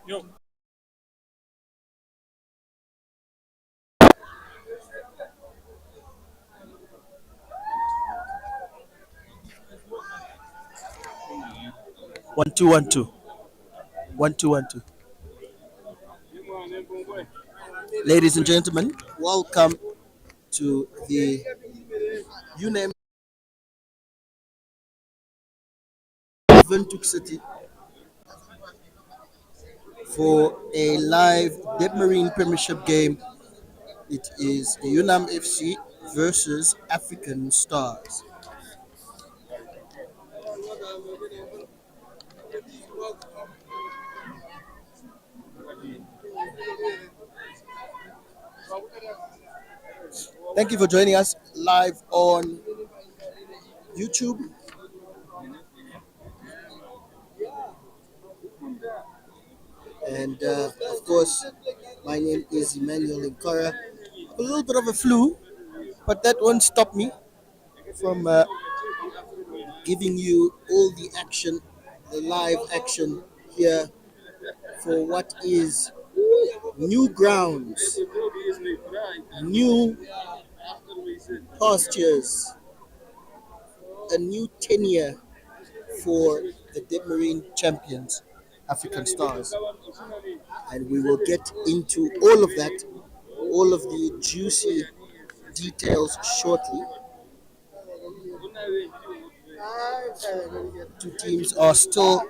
Yo, 1212. 1212. Ladies and gentlemen, welcome to the UNam Ventuk City for a live Debmarine Premiership game. It is UNam FC versus African Stars. Thank you for joining us live on YouTube. And of course, my name is Emmanuel Nkara. A little bit of a flu, but that won't stop me from giving you all the action, the live action here for what is new grounds, new pastures, a new tenure for the Debmarine champions, African Stars. And we will get into all of that, all of the juicy details shortly. Two teams are still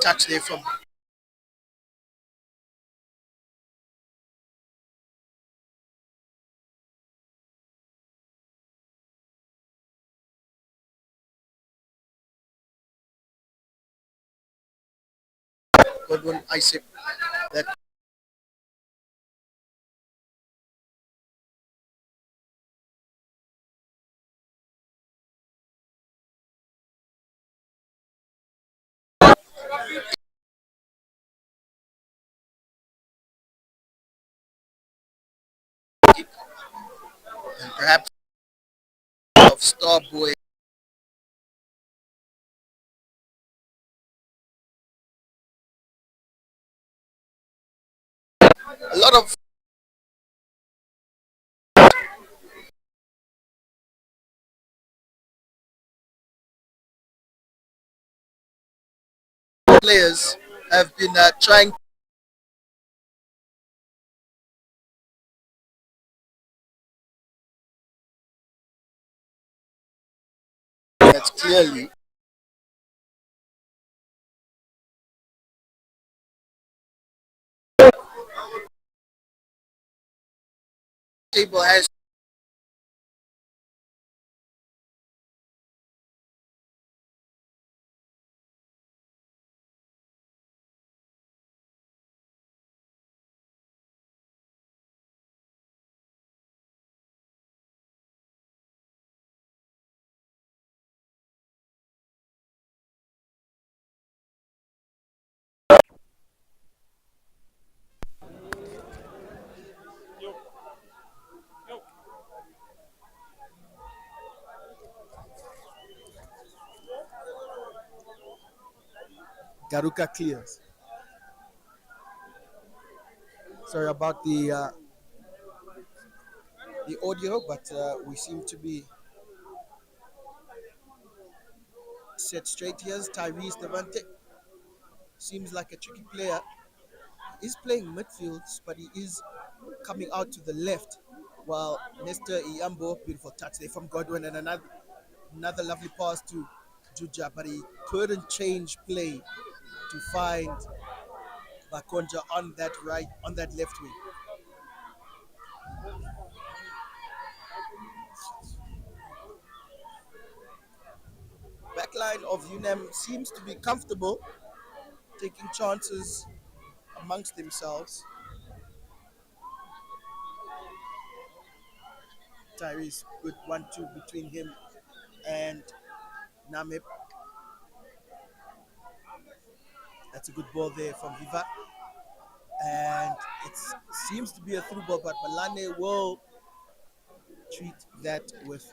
touch there from Godwin Isaac. That and perhaps of Starboy. A lot of players have been trying. That's clearly table has Garuka clears. Sorry about the audio, but we seem to be set straight. Here's Tyrese Devante. Seems like a tricky player. He's playing midfields, but he is coming out to the left. While Nestor Iyambo, beautiful touch there from Godwin, and another lovely pass to Juja, but he couldn't change play to find Bakonja on that left wing. Backline of UNAM seems to be comfortable, taking chances amongst themselves. Tyrese, good 1-2 between him and Namib. That's a good ball there from Viva. And it seems to be a through ball, but Malane will treat that with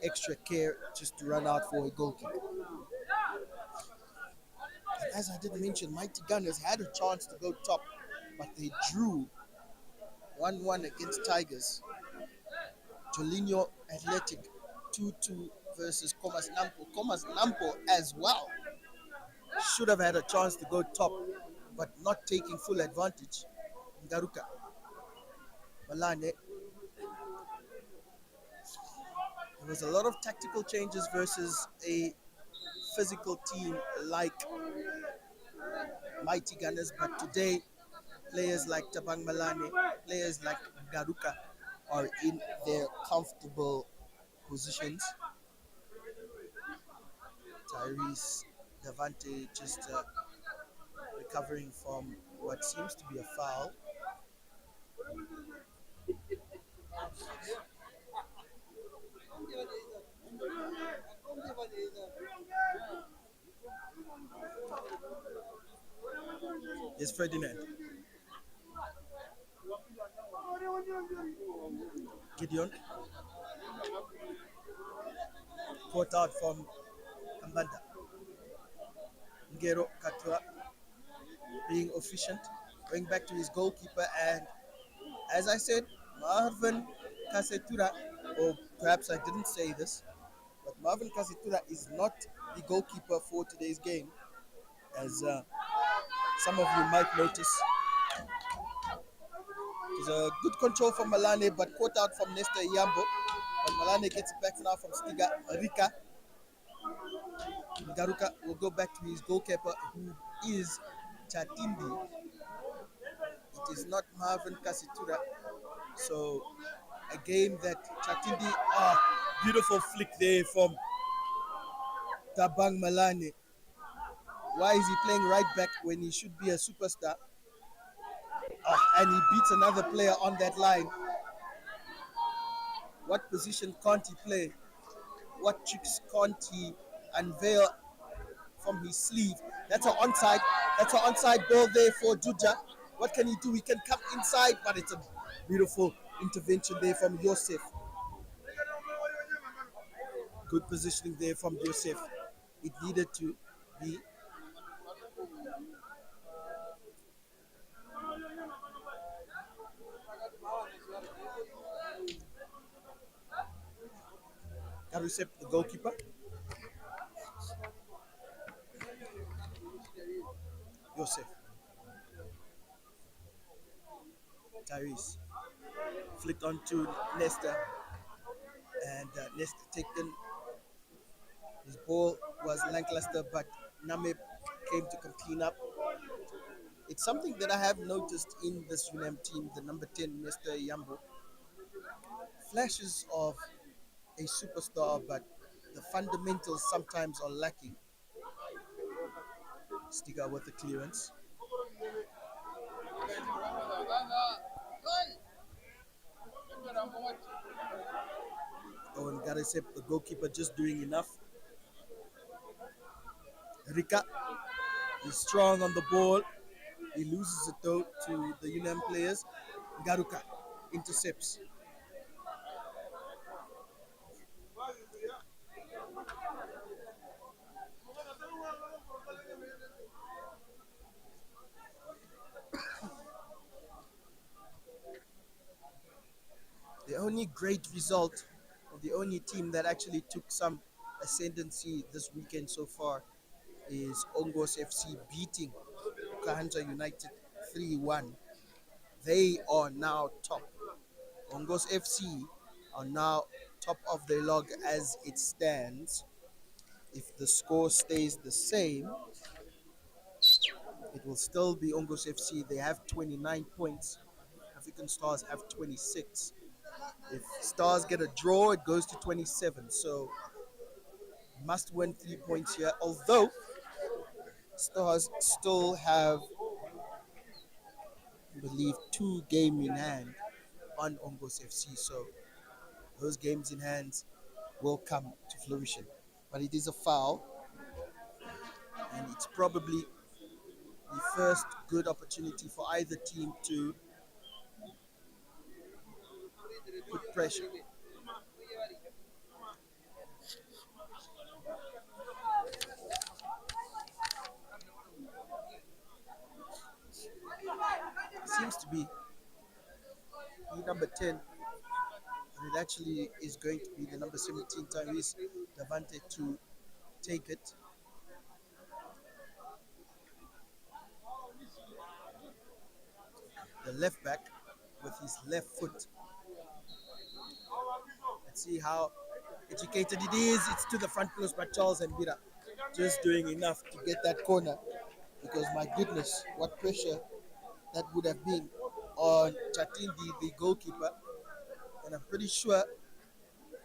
extra care just to run out for a goal kick. And as I did mention, Mighty Gunners had a chance to go top, but they drew 1-1 against Tigers. Jolinho Athletic 2-2 versus Comas Nampo. Comas Nampo as well should have had a chance to go top, but not taking full advantage. Ngaruka, Malane. There was a lot of tactical changes versus a physical team like Mighty Gunners, but today players like Tabang Malane, players like Garuka are in their comfortable positions. Tyrese Davante just recovering from what seems to be a foul. Yes, Ferdinand. Gideon caught out from Kambanda. Ngero Katua being efficient, going back to his goalkeeper, and as I said, Marvin Kasetura, or perhaps I didn't say this, but Marvin Kasetura is not the goalkeeper for today's game, as some of you might notice. It was a good control from Malane, but caught out from Nestor Yambo. But Malane gets it back now from Stiga Rika. Garuka will go back to his goalkeeper, who is Chatindi. It is not Marvin Kasitura. So a game that Chatindi, beautiful flick there from Tabang Malane. Why is he playing right back when he should be a superstar? And he beats another player on that line. What position can't he play? What tricks can't he unveil from his sleeve? That's an onside. That's an onside ball there for Juja. What can he do? He can come inside, but it's a beautiful intervention there from Yosef. Good positioning there from Yosef. It needed to be. Karusep, the goalkeeper. Yosef. Tyrese. Flicked on to Nesta. And Nesta taken. His ball was lackluster, but Name came to come clean up. It's something that I have noticed in this UNAM team, the number 10, Mr. Yambo. Flashes of a superstar, but the fundamentals sometimes are lacking. Stiga with the clearance. Owen Garisep, the goalkeeper, just doing enough. Rika is strong on the ball. He loses it though to the UNAM players. Garuka intercepts. The only great result, or the only team that actually took some ascendancy this weekend so far, is Ongos FC beating Kahanja United 3-1. They are now top. Ongos FC are now top of the log as it stands. If the score stays the same, it will still be Ongos FC. They have 29 points. African Stars have 26. If Stars get a draw, it goes to 27. So must win 3 points here. Although Stars still have, I believe, two game in hand on Ongos FC. So those games in hand will come to fruition. But it is a foul, and it's probably the first good opportunity for either team to put pressure. It seems to be the number 10, and it actually is going to be the number 17, Tyrese Davante, to take it. The left back with his left foot. Let's see how educated it is. It's to the front post by Charles and Bira. Just doing enough to get that corner. Because my goodness, what pressure that would have been on Chatindi, the goalkeeper. And I'm pretty sure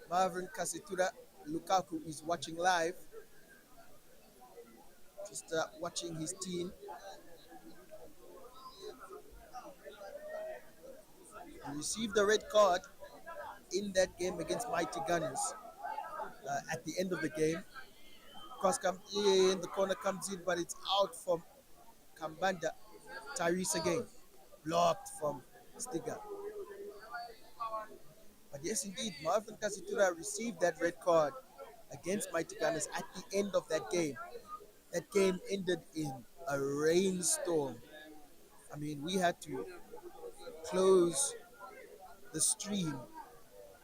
Marvin Kasitura Lukaku is watching live, just watching his team. He received a red card in that game against Mighty Gunners at the end of the game. Cross comes in, the corner comes in, but it's out from Kambanda. Tyrese again, blocked from Stiga. But yes, indeed, Marvin Kasitura received that red card against Mighty Gunners at the end of that game. That game ended in a rainstorm. I mean, we had to close the stream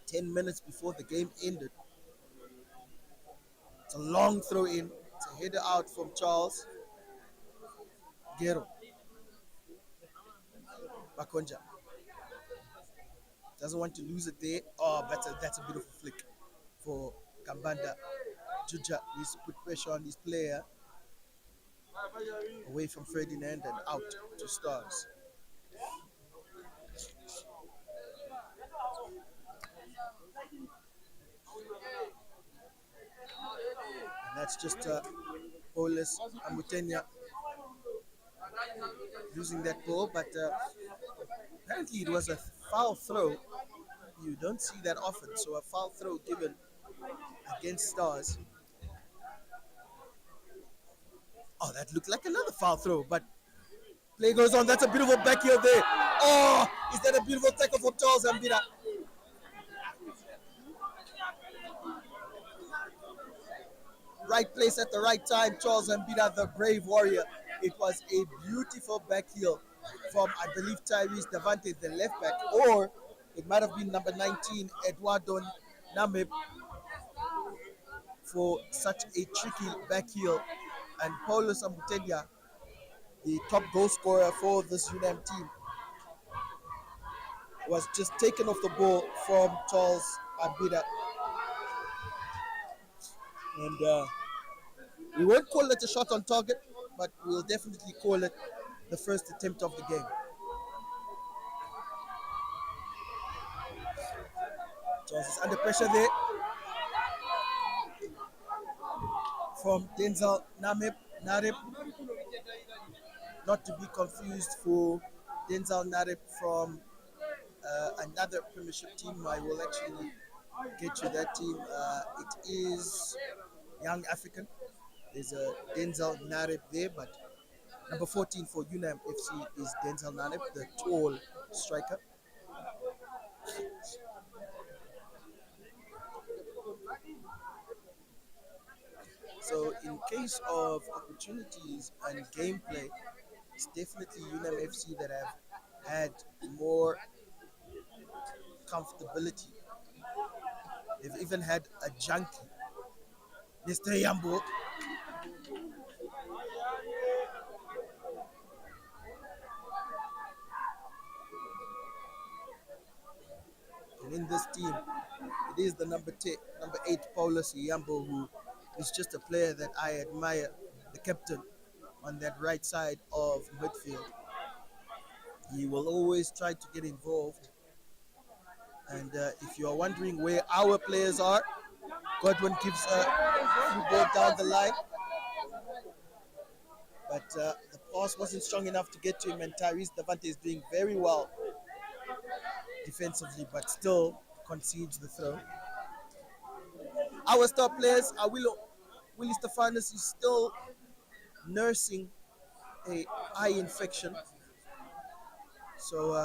10 minutes before the game ended. It's a long throw in. It's a header out from Charles Gero Bakonja. Doesn't want to lose it there. Oh, that's a beautiful flick for Kambanda. Juja needs to put pressure on his player. away from Ferdinand and out to Stars. And that's just Paulus Amutenya losing that ball, but apparently it was a foul throw. You don't see that often, so a foul throw given against Stars. Oh, that looked like another foul throw, but play goes on. That's a beautiful back heel there. Oh, is that a beautiful tackle for Charles Ambira? Right place at the right time. Charles Ambira, the brave warrior. It was a beautiful back heel from, I believe, Tyrese Devante, the left back, or it might have been number 19, Eduardo Namib, for such a tricky back heel. And Paulo Sambutelia, the top goal scorer for this UNAM team, was just taken off the ball from Charles Ambira. And we won't call it a shot on target, but we'll definitely call it the first attempt of the game. Charles is under pressure there from Denzel Narib, not to be confused for Denzel Narib from another Premiership team. I will actually get you that team. It is Young African. There's a Denzel Narib there, but number 14 for UNAM FC is Denzel Narib, the tall striker. So, in case of opportunities and gameplay, it's definitely UNAM FC that have had more comfortability. They've even had a junkie, Mr. Yambo. And in this team, it is the number 8, Paulus Yambo, who is just a player that I admire, the captain on that right side of midfield. He will always try to get involved. And if you are wondering where our players are, Godwin gives a few ball down the line, but the pass wasn't strong enough to get to him, and Tyrese Devante is doing very well defensively, but still concedes the throw. Our star players are Willie Stefanis is still nursing a eye infection, so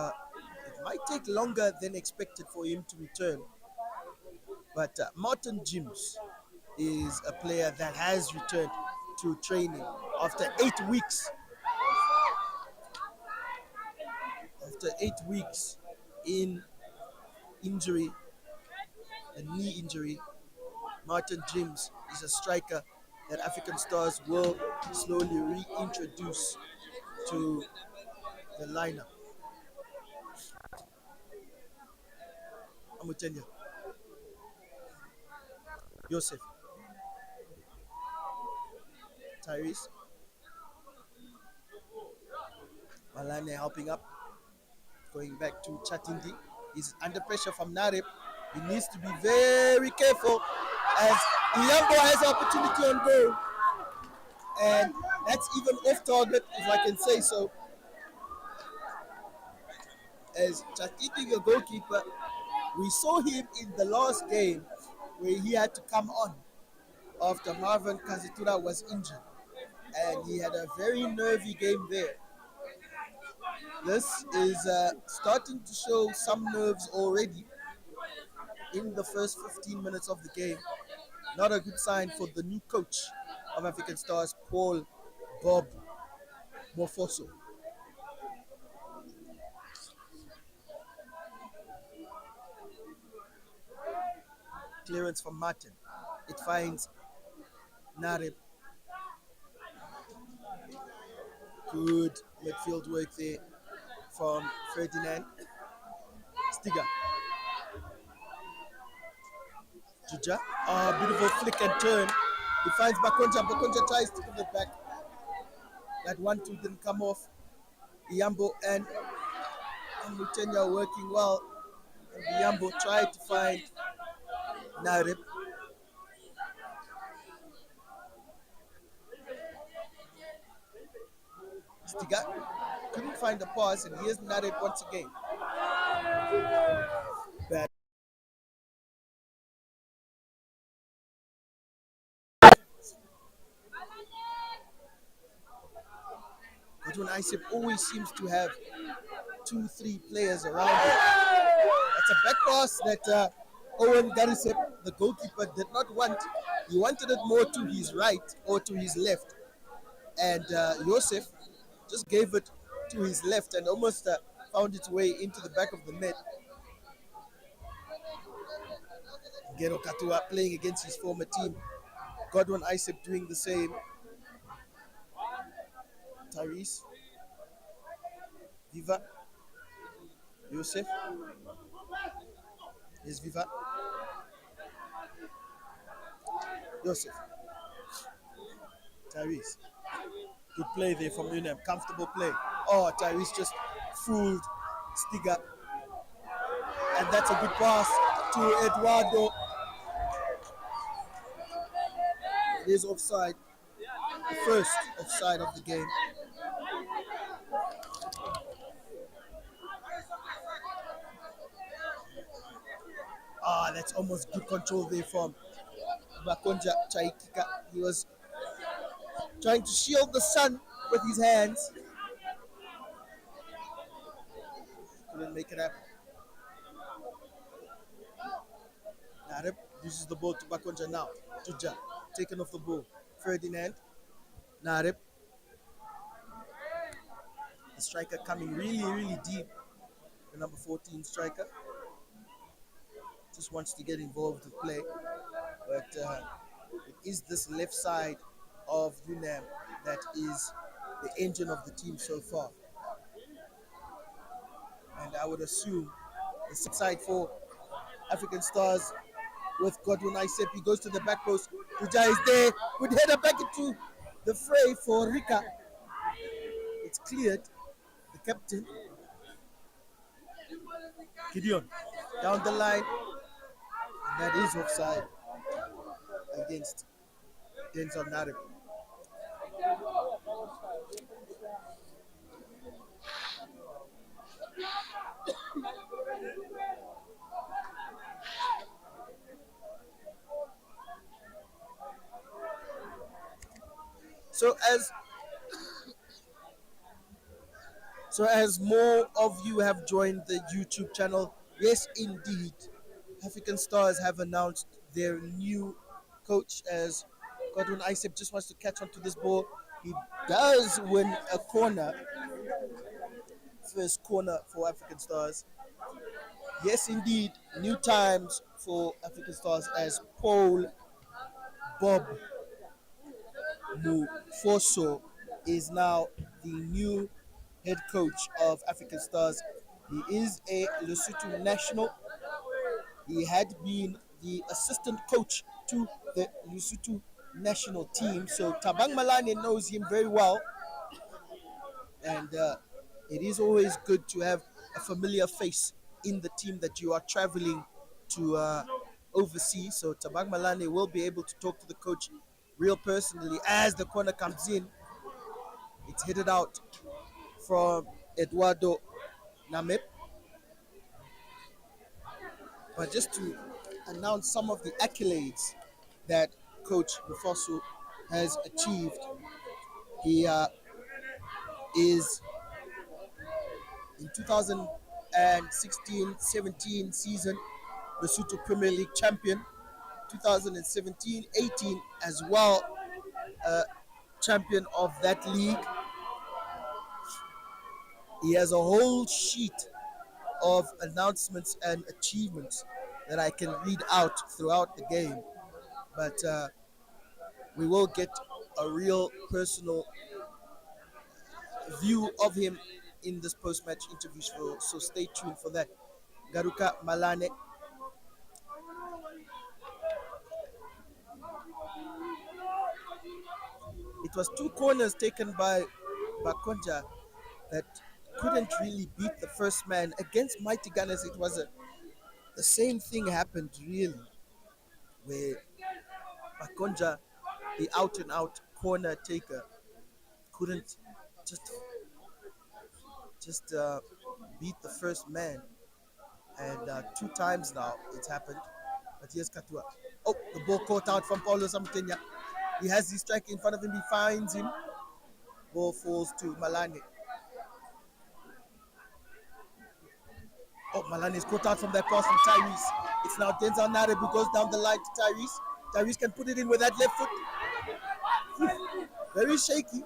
it might take longer than expected for him to return. But Martin Jims is a player that has returned to training after 8 weeks. After 8 weeks in injury, a knee injury, Martin Jims is a striker that African Stars will slowly reintroduce to the lineup. Amutenya, Joseph, Tyrese, Malane helping up, going back to Chatindi. He's under pressure from Narib. He needs to be very careful as Iyambo has the opportunity on goal. And that's even off target, if I can say so. As Chatindi, the goalkeeper, we saw him in the last game where he had to come on after Marvin Kazitura was injured. And he had a very nervy game there. This is starting to show some nerves already in the first 15 minutes of the game. Not a good sign for the new coach of African Stars, Paul Bob Mofoso. Clearance from Martin. It finds Narib. Good midfield work there from Ferdinand. Stiga. Juja. Beautiful flick and turn. He finds Bakonja. Bakonja tries to give it back. That 1-2 didn't come off. Iyambo and Mutenya are working well. And Iyambo tried to find Narib. Stiga couldn't find the pass, and here's Narib once again. Bad. But when Isip always seems to have 2-3 players around him. It's a back pass that Owen Garisep, the goalkeeper, did not want. He wanted it more to his right or to his left. And Joseph just gave it to his left and almost found its way into the back of the net. Gero Katua playing against his former team. Godwin Isip doing the same. Tyrese. Viva. Joseph. Here's Viva. Joseph. Tyrese. Good play there from UNam. Comfortable play. Oh, Tyrese just fooled Stiga. And that's a good pass to Eduardo. It is offside. The first offside of the game. That's almost good control there from Bakonja Chaikika. He was trying to shield the sun with his hands. Couldn't make it happen. Narib uses the ball to Bakonja now. Juja taken off the ball. Ferdinand. Narib. The striker coming really, really deep. The number 14 striker. Just wants to get involved with play. But it is this left side of UNAM that is the engine of the team so far. And I would assume the side for African Stars with Godwin Isep. He goes to the back post. Tuja is there. Would header back into the fray for Rika. It's cleared. The captain. Gideon down the line. And that is offside against Denzel Narib. So as more of you have joined the YouTube channel, yes indeed, African Stars have announced their new coach as Godwin Isep just wants to catch onto this ball. He does win a corner, first corner for African Stars. Yes indeed, new times for African Stars as Paul Bob Mufoso is now the new head coach of African Stars. He is a Lesotho national. He had been the assistant coach to the Lesotho national team. So Tabang Malane knows him very well. And it is always good to have a familiar face in the team that you are traveling to oversee. So Tabang Malane will be able to talk to the coach real personally as the corner comes in. It's headed out from Eduardo Namip. But just to announce some of the accolades that Coach Mufosu has achieved, he is in 2016-17 season Lesotho Premier League champion, 2017-18 as well champion of that league. He has a whole sheet of announcements and achievements that I can read out throughout the game, but we will get a real personal view of him in this post-match interview, so stay tuned for that. Garuka Malane. It was two corners taken by Bakonja that couldn't really beat the first man against Mighty Gunners. It was the same thing happened really, where Bakonja, the out and out corner taker, couldn't just just beat the first man, and two times now it's happened. But here's Katua. Oh, the ball caught out from Paulo Samtenya. He has his striker in front of him. He finds him. Ball falls to Malani. Oh, Malani is caught out from that pass from Tyrese. It's now Denzel Nare who goes down the line to Tyrese. Tyrese can put it in with that left foot. Very shaky.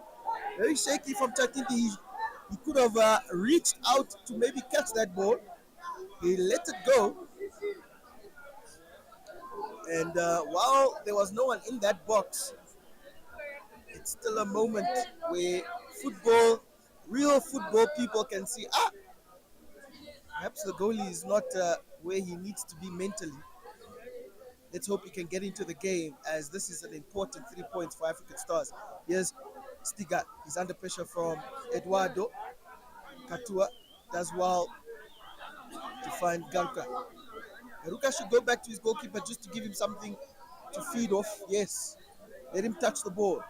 Very shaky from Takindi. He could have reached out to maybe catch that ball. He let it go. And while there was no one in that box, it's still a moment where football, real football people can see, perhaps the goalie is not where he needs to be mentally. Let's hope he can get into the game, as this is an important 3 points for African Stars. Here's Stiga. He's under pressure from Eduardo. Katua does well to find Ganka. Garuka should go back to his goalkeeper just to give him something to feed off. Yes. Let him touch the ball.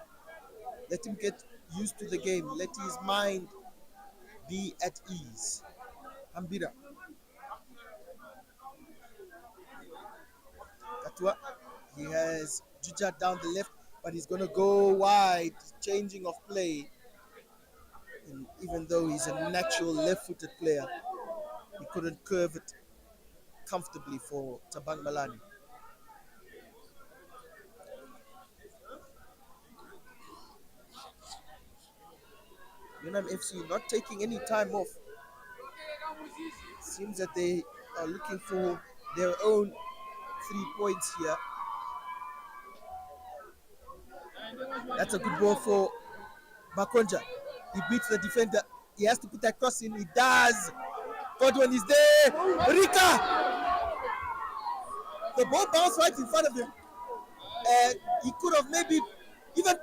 Let him get used to the game. Let his mind be at ease. Ambira. Katua. He has Juja down the left, but he's going to go wide. Changing of play. And even though he's a natural left-footed player, he couldn't curve it comfortably for Tabang Malani. UNam FC not taking any time off. Seems that they are looking for their own 3 points here. That's a good ball for Bakonja. He beats the defender. He has to put that cross in. He does. Godwin is there. Rika! The ball bounced right in front of him. And he could have maybe even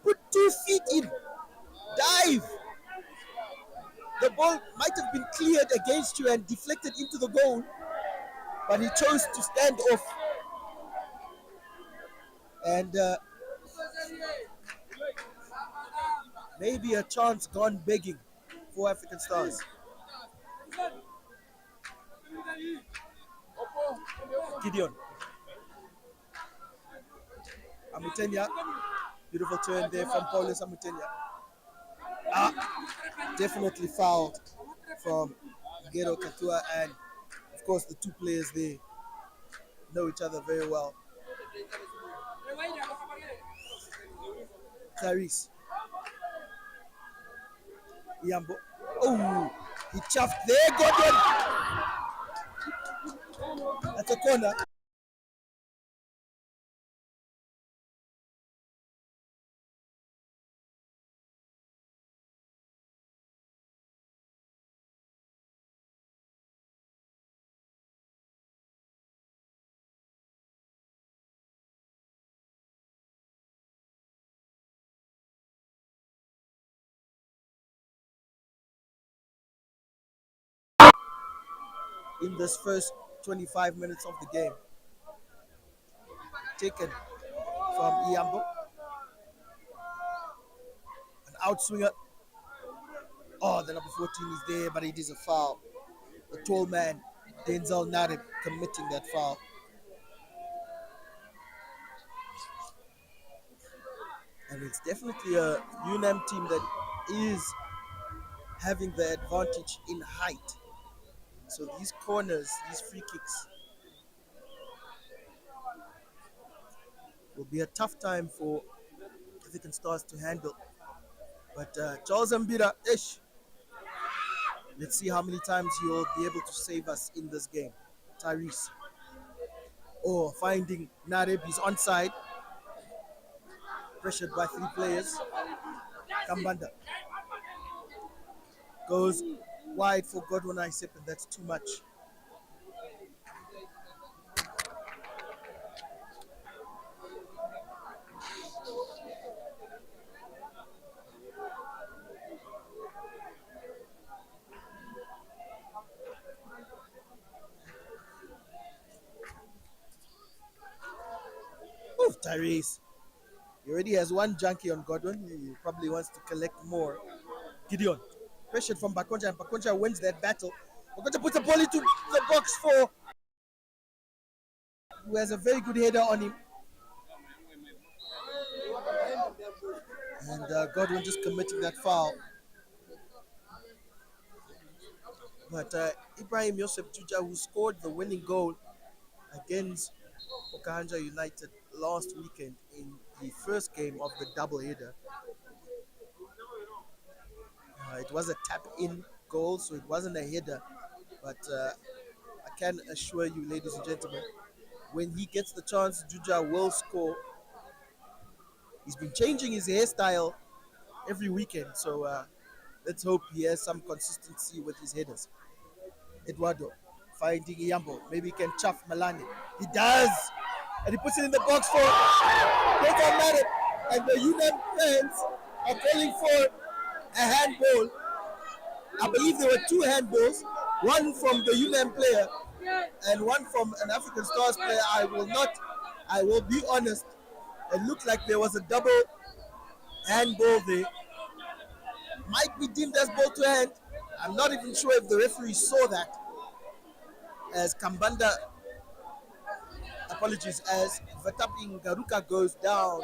put 2 feet in. Dive. The ball might have been cleared against you and deflected into the goal, but he chose to stand off. And maybe a chance gone begging for African Stars. Gideon. Amutenya. Beautiful turn there from Paulus Amutenya. Definitely fouled from Gero Katua, and of course the two players there know each other very well. Tyrese. Yambo. Oh, he chuffed there. Gordon. That's a corner. In this first 25 minutes of the game. Taken from Iambo. An outswinger. Oh, the number 14 is there, but it is a foul. The tall man, Denzel Narib, committing that foul. And it's definitely a UNAM team that is having the advantage in height. So these corners, these free kicks, will be a tough time for African Stars to handle. But Charles Mbira, let's see how many times he'll be able to save us in this game. Tyrese. Oh, finding Nareb, he's onside. Pressured by 3 players. Kambanda goes wide for Godwin Isep, and that's too much. Tyrese. He already has one junkie on Godwin. He probably wants to collect more. Gideon. Pressured from Bakonja, and Bakonja wins that battle. Bakonja puts the ball into the box for who has a very good header on him. And Godwin just committing that foul. But Ibrahim Yosef Juja, who scored the winning goal against Okanja United last weekend in the first game of the double header, it was a tap in goal, so it wasn't a header. But I can assure you, ladies and gentlemen, when he gets the chance, Juja will score. He's been changing his hairstyle every weekend, so let's hope he has some consistency with his headers. Eduardo finding Iyambo. Maybe he can chuff Malani. He does! And he puts it in the box for Nathan Madden. And the UNam fans are calling for a handball. I believe there were two handballs, one from the UNam player and one from an African Stars player. I will be honest, it looked like there was a double handball there. Might be deemed as ball to hand. I'm not even sure if the referee saw that. As Kambanda, apologies, as Vataping Garuka goes down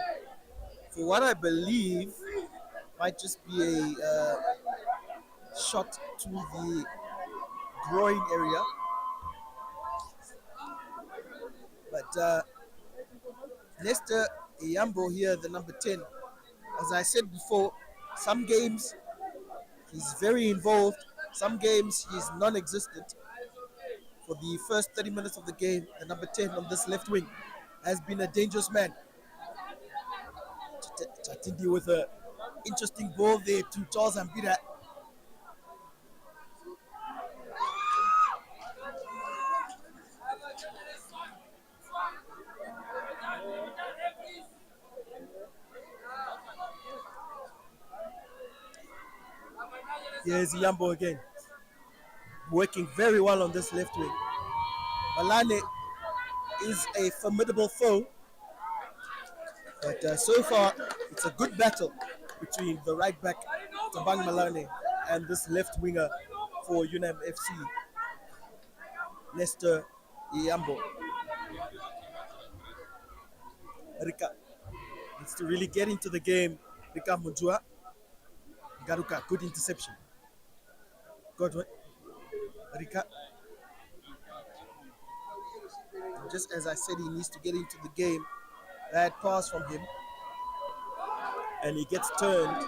for what I believe might just be a shot to the groin area. But Lester Iyambo here, the number 10, as I said before, some games he's very involved, some games he's non-existent. For the first 30 minutes of the game, the number 10 on this left wing has been a dangerous man. Chatindi with an interesting ball there to Charles Ambira. Here's Yambo again, working very well on this left wing. Malane is a formidable foe, but so far it's a good battle between the right back Tabang Malane and this left winger for UNAM FC, Lester Iyambo. Rika needs to really get into the game. Rika Mujua. Garuka, good interception. Godwin. Rika. Just as I said, he needs to get into the game. Bad pass from him. And he gets turned.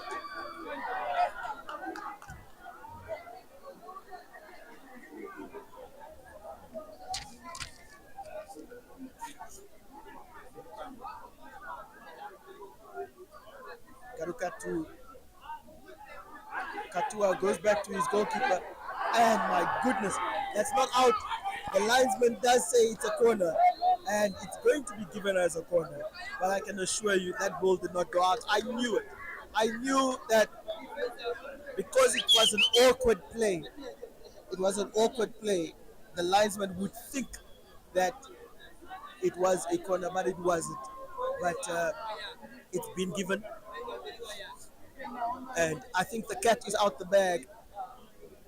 Garuka to Katua goes back to his goalkeeper. And my goodness, that's not out. The linesman does say it's a corner. And it's going to be given as a corner. But I can assure you that ball did not go out. I knew it. I knew that because it was an awkward play, the linesman would think that it was a corner, but it wasn't. But it's been given. And I think the cat is out the bag.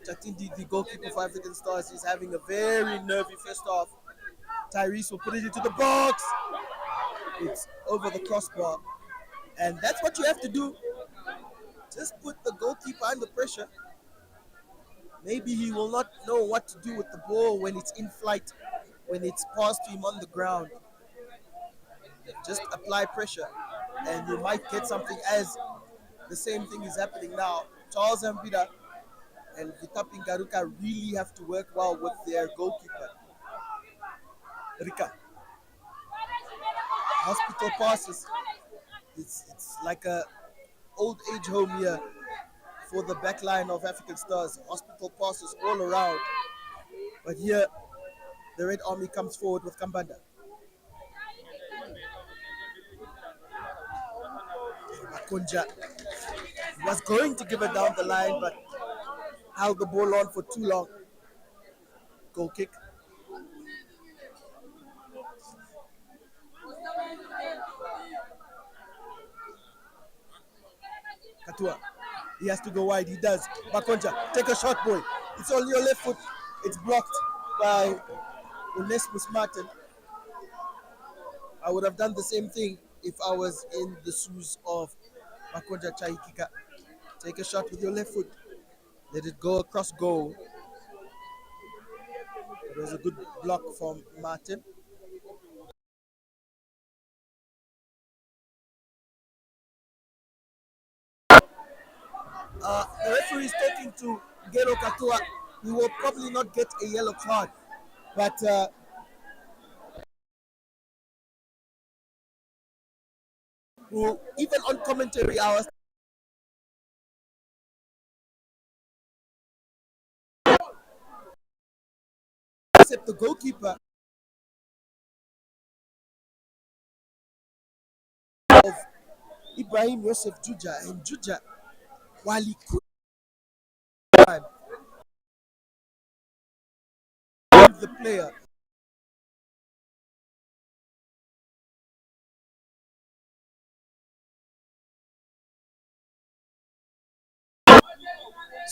Chatindi, the goalkeeper for African Stars, is having a very nervy first half. Tyrese will put it into the box. It's over the crossbar. And that's what you have to do. Just put the goalkeeper under pressure. Maybe he will not know what to do with the ball when it's in flight, when it's passed to him on the ground. Just apply pressure, and you might get something, as the same thing is happening now. Charles Ambida and Vitapin Garuka really have to work well with their goalkeeper. Rika. Hospital passes. It's like a old age home here for the back line of African Stars. Hospital passes all around. But here, the Red Army comes forward with Kambanda. Kunja was going to give it down the line, but held the ball on for too long. Goal kick. Katua. He has to go wide. He does. Bakonja, take a shot, boy. It's on your left foot. It's blocked by Onesmus Martin. I would have done the same thing if I was in the shoes of Bakonja Chaikika. Take a shot with your left foot. Let it go across goal. It was a good block from Martin. The referee is talking to Gero Katua. He will probably not get a yellow card, but even on commentary, I was except the goalkeeper of Ibrahim Yosef Juja, and Juja, while he could the player,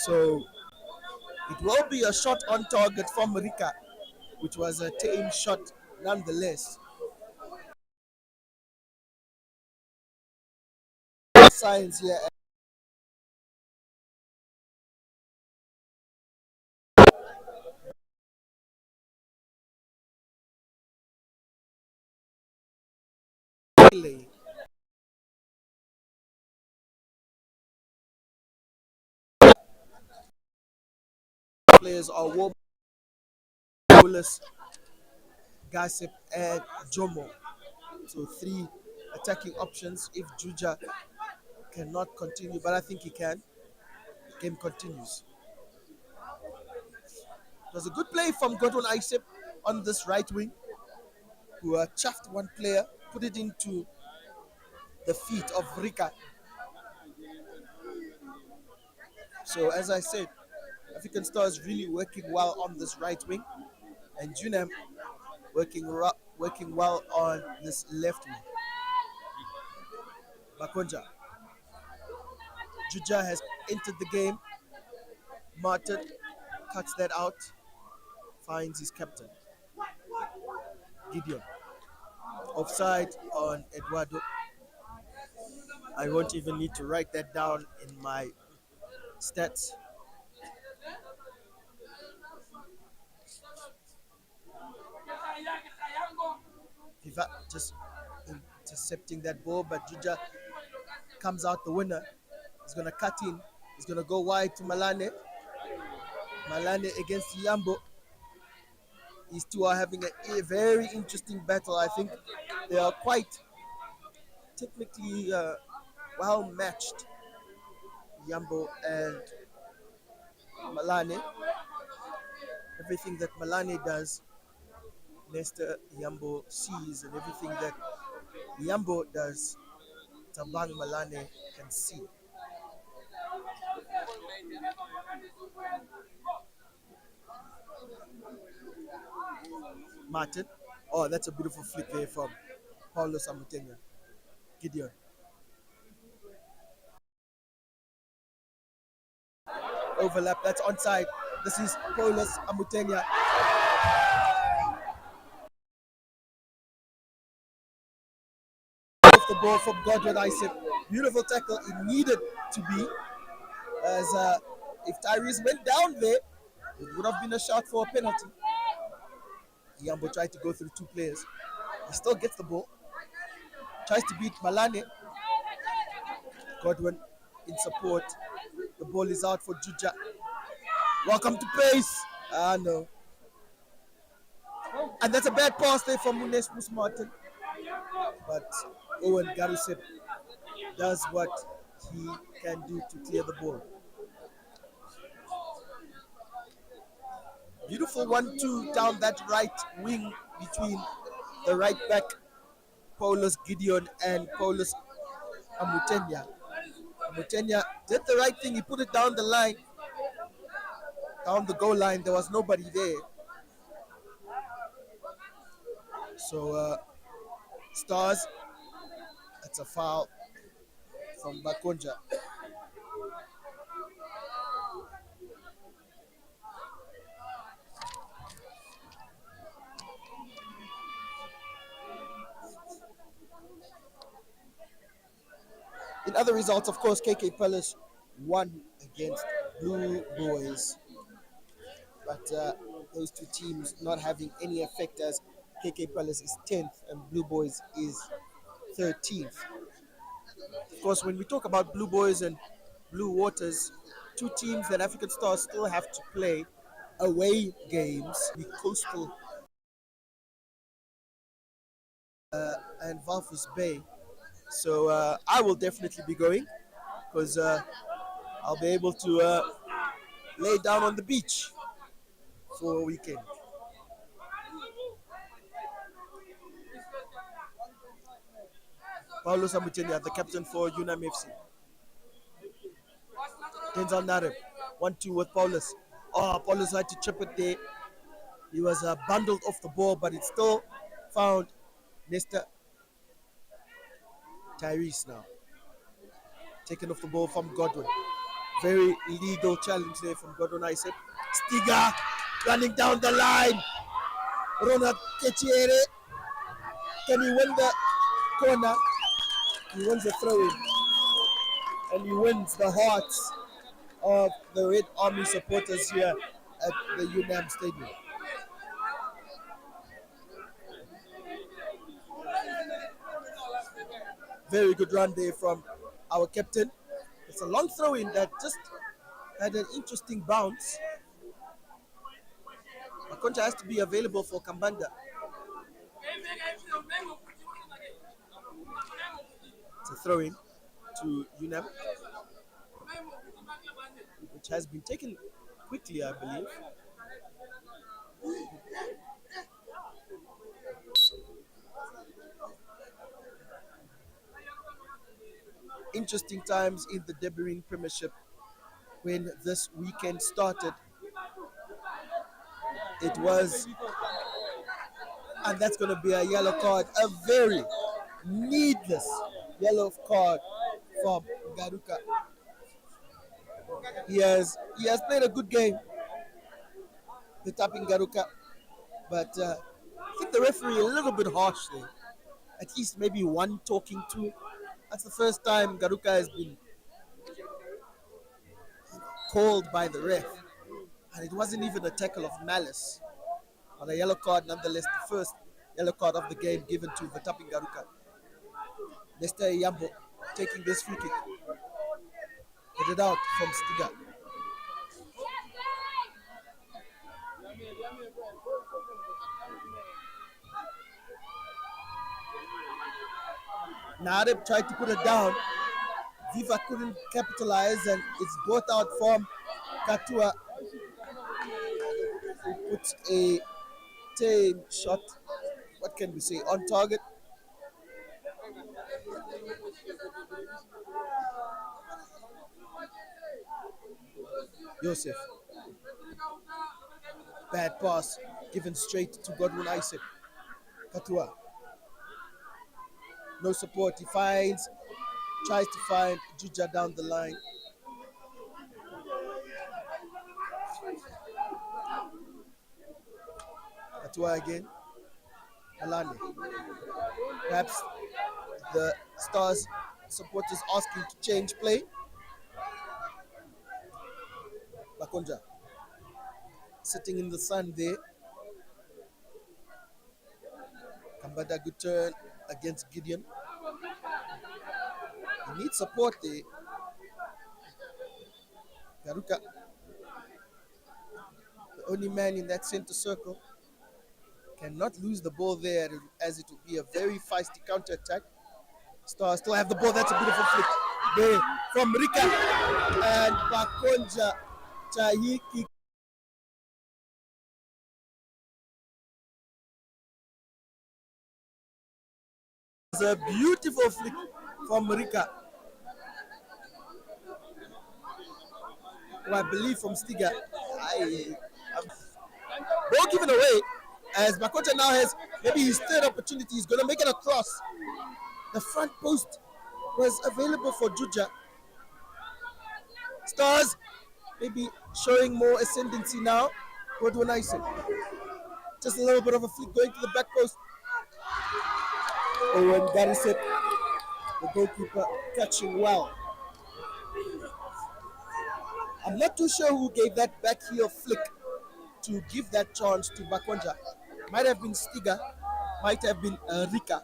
so it will be a shot on target from Rika, which was a tame shot nonetheless. Signs here. Players are warm, Paulus, Gossip, and Jomo. So three attacking options if Juja cannot continue, but I think he can. Game continues. It was a good play from Godwin Isep on this right wing, who chuffed one player, put it into the feet of Rika. So as I said, African Stars really working well on this right wing, and UNam working well on this left wing. Bakonja. Juja has entered the game. Martin cuts that out, finds his captain. Gideon. Offside on Eduardo. I won't even need to write that down in my stats. Viva just intercepting that ball, but Juja comes out the winner. He's going to cut in. He's going to go wide to Malane. Malane against Yambo. These two are having a very interesting battle. I think they are quite technically well matched, Yambo and Malane. Everything that Malane does, Nesta Yambo sees, and everything that Yambo does, Tabang Malane can see. Martin. Oh, that's a beautiful flick there from Paulo Samutenya. Gideon. Overlap, that's onside. This is Paulo Amutenya. Off the ball from Godwin Isaac. Beautiful tackle. It needed to be, as if Tyrese went down there, it would have been a shot for a penalty. Yambo tried to go through two players. He still gets the ball. Tries to beat Malane. Godwin in support. The ball is out for Juja. Welcome to pace. Ah, no. And that's a bad pass there from Munes Martin. But Owen Garusep does what he can do to clear the ball. Beautiful 1-2 down that right wing between the right back, Paulus Gideon, and Paulus Amutenya. Amutenya did the right thing. He put it down the line, down the goal line. There was nobody there. So, Stars, that's a foul from Bakonja. In other results, of course, KK Palace won against Blue Boys, but those two teams not having any effect as KK Palace is 10th and Blue Boys is 13th. Of course, when we talk about Blue Boys and Blue Waters, two teams that African Stars still have to play away games, the Coastal and Valfus Bay. So I will definitely be going because I'll be able to lay down on the beach for a weekend. Paulo Samutenia, the captain for UNam FC. Denzel Nareb, 1-2 with Paulus. Oh, Paulus had to chip it there. He was bundled off the ball, but it still found Mr. Tyrese now. Taken off the ball from Godwin. Very legal challenge there from Godwin, I said. Stiga running down the line. Ronald Kechiere. Can he win the corner? He wins the throw-in. And he wins the hearts of the Red Army supporters here at the UNam Stadium. Very good run there from our captain. It's a long throw-in that just had an interesting bounce. Makonja has to be available for Kambanda. It's a throw-in to UNAM, which has been taken quickly, I believe. Interesting times in the Debmarine Premiership when this weekend started. It was, and that's going to be a yellow card, a very needless yellow card from Garuka. He has played a good game, the tapping Garuka, but I think the referee a little bit harsh there. At least maybe one talking to. That's the first time Garuka has been called by the ref, and it wasn't even a tackle of malice. On a yellow card, nonetheless, the first yellow card of the game given to the tapping Garuka. Mr. Yambo taking this free kick. Headed out from Stiga. Nareb tried to put it down. Viva couldn't capitalize, and it's brought out from Katua, who puts a tame shot. What can we say? On target. Joseph. Bad pass given straight to Godwin Isaac. Katua. No support. He tries to find Juja down the line. Katua again. Alane. Perhaps the Stars supporters asking to change play. Makonja sitting in the sun there. Kambada, good turn against Gideon. He needs support there. Garuka, the only man in that center circle, cannot lose the ball there, as it will be a very feisty counter attack. Stars still have the ball. That's a beautiful flick there from Rika and Bakonja Chahiki. It's a beautiful flick from Rika, who I believe from Stiga. Ball given away as Bakonja now has maybe his third opportunity. He's going to make it across. The front post was available for Juja. Stars maybe showing more ascendancy now. Godwin Isaac. Just a little bit of a flick going to the back post. Owen Garrison The goalkeeper catching well. I'm not too sure who gave that back heel flick to give that chance to Bakonja. Might have been Stiga, might have been Rika.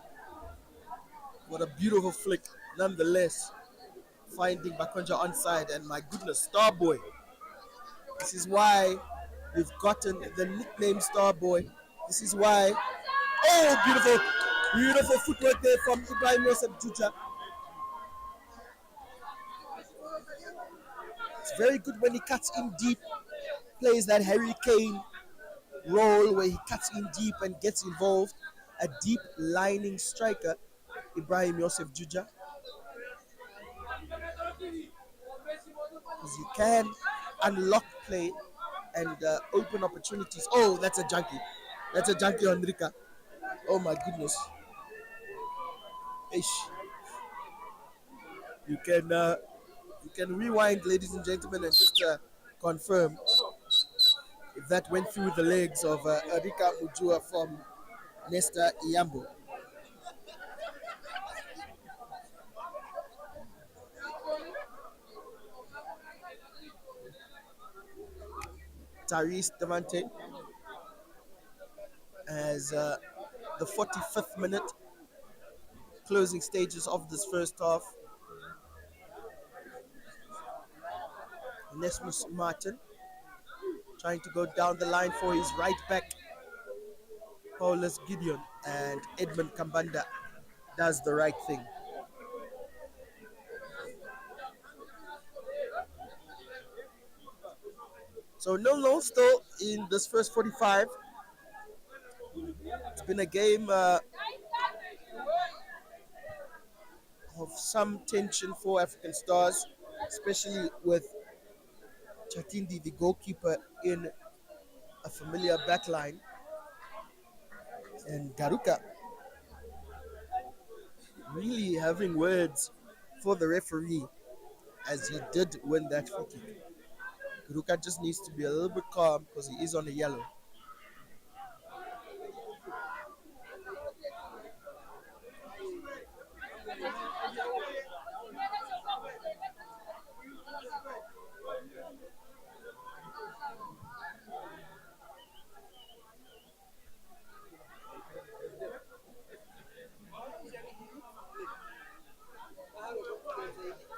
What a beautiful flick, nonetheless. Finding Bakonja onside, and my goodness, Starboy. This is why we've gotten the nickname Starboy. This is why. Oh, beautiful, beautiful footwork there from Ibrahim Yosef Juja. It's very good when he cuts in deep, plays that Harry Kane role where he cuts in deep and gets involved. A deep lining striker, Ibrahim Yosef Juja. Because he can unlock play and open opportunities. Oh, that's a junkie. That's a junkie on Rika. Oh my goodness. Ish. You can uh, you can rewind, ladies and gentlemen, and just confirm if that went through the legs of Rika Mujua from Nesta Iyambo. Tyrese Devante as the 45th minute, closing stages of this first half. Nesmus Martin trying to go down the line for his right back, Paulus Gideon, and Edmund Kambanda does the right thing. So no still in this first 45. It's been a game of some tension for African Stars, especially with Chatindi, the goalkeeper, in a familiar backline, and Garuka really having words for the referee as he did win that free kick. Garuka just needs to be a little bit calm because he is on a yellow.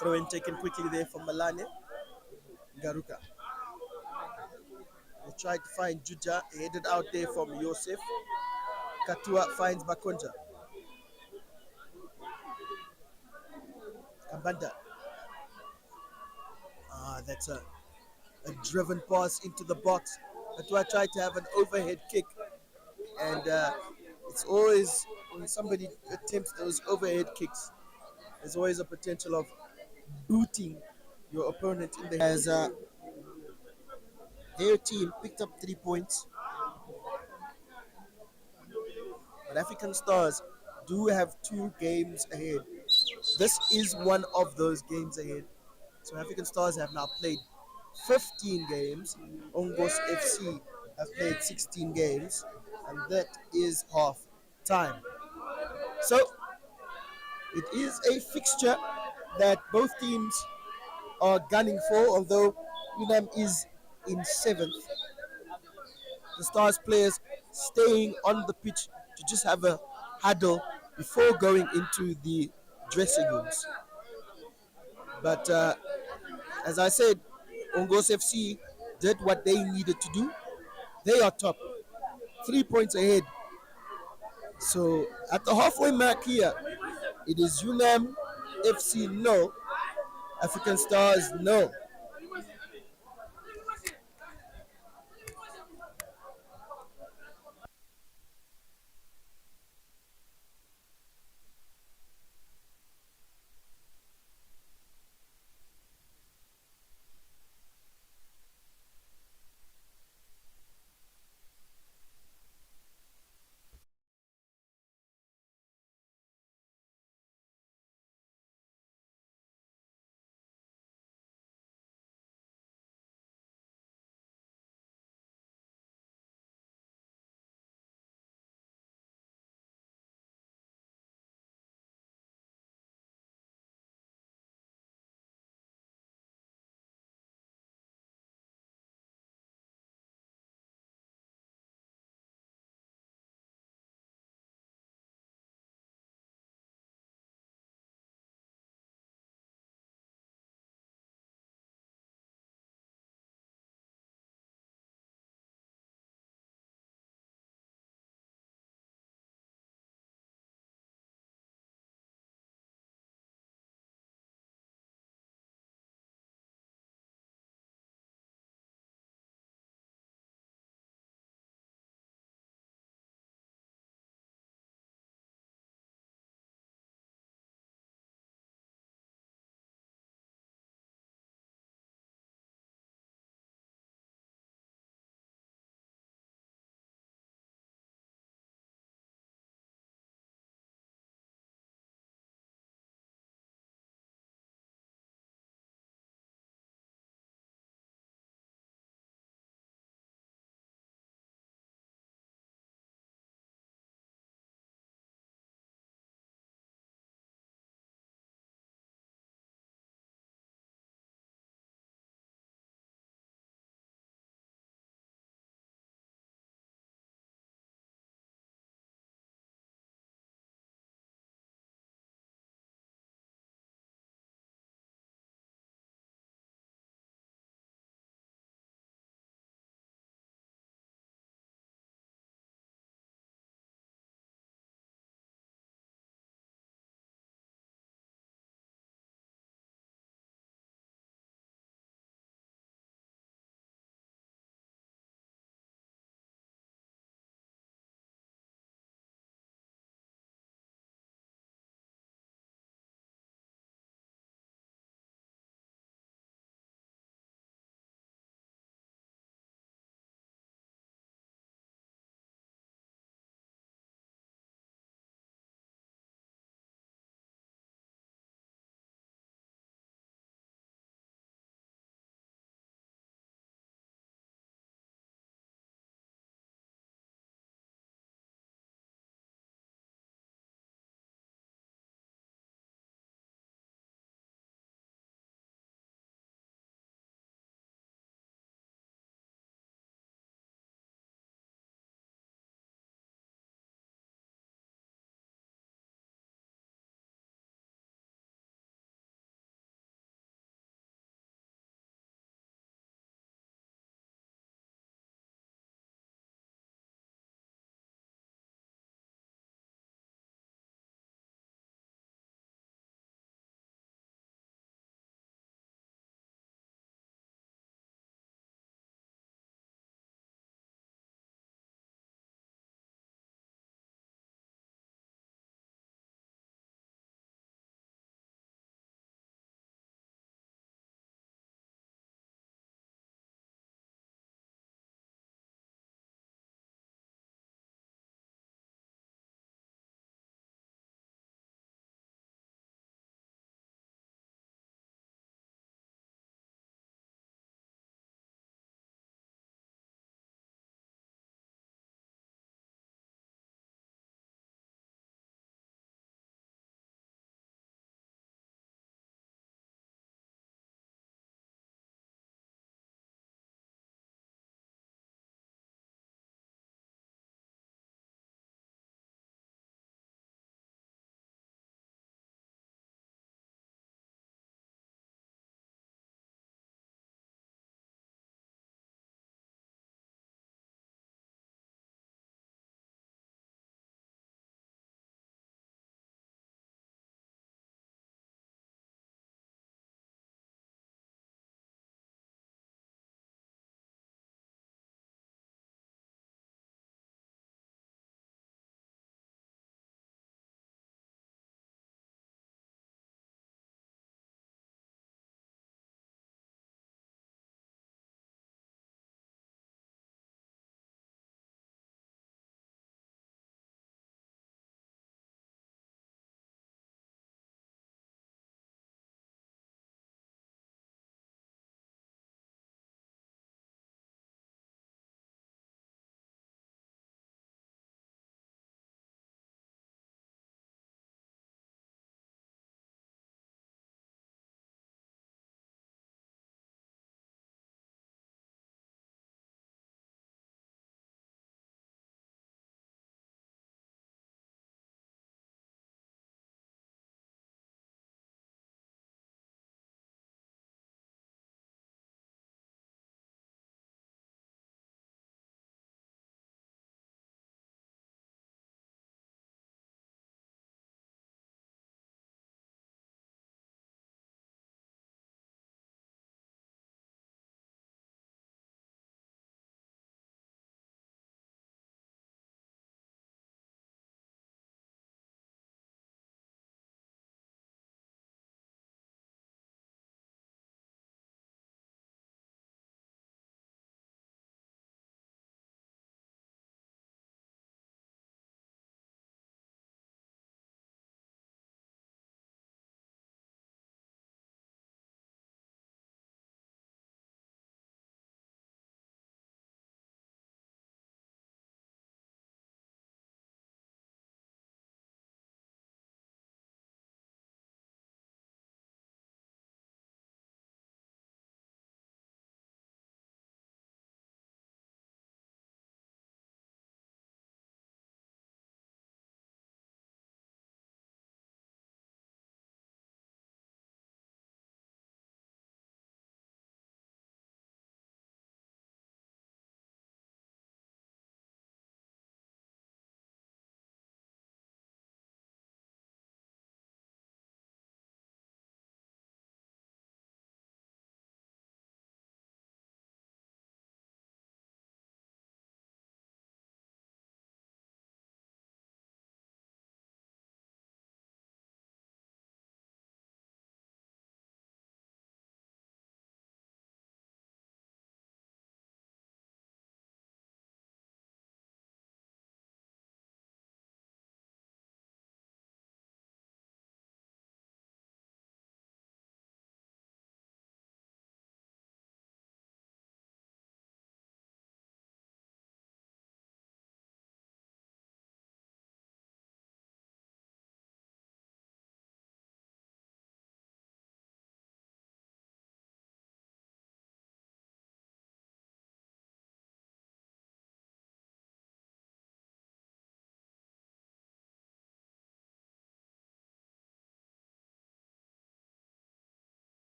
Throw in taken quickly there from Malane. Garuka. They tried to find Juja, headed out there from Yosef. Katua finds Bakonja. Kambanda. That's a driven pass into the box. Katua tried to have an overhead kick, and it's always when somebody attempts those overhead kicks, there's always a potential of booting your opponent in the head. As their team picked up 3 points, but African Stars do have 2 games ahead. This is one of those games ahead. So African Stars have now played 15 games. Ongos FC have played 16 games, and that is half time. So it is a fixture that both teams are gunning for, although UNam is in 7th. The Stars players staying on the pitch to just have a huddle before going into the dressing rooms. But as I said, Ongos FC did what they needed to do. They are top, 3 points ahead. So at the halfway mark here, it is UNAM FC no, African Stars no.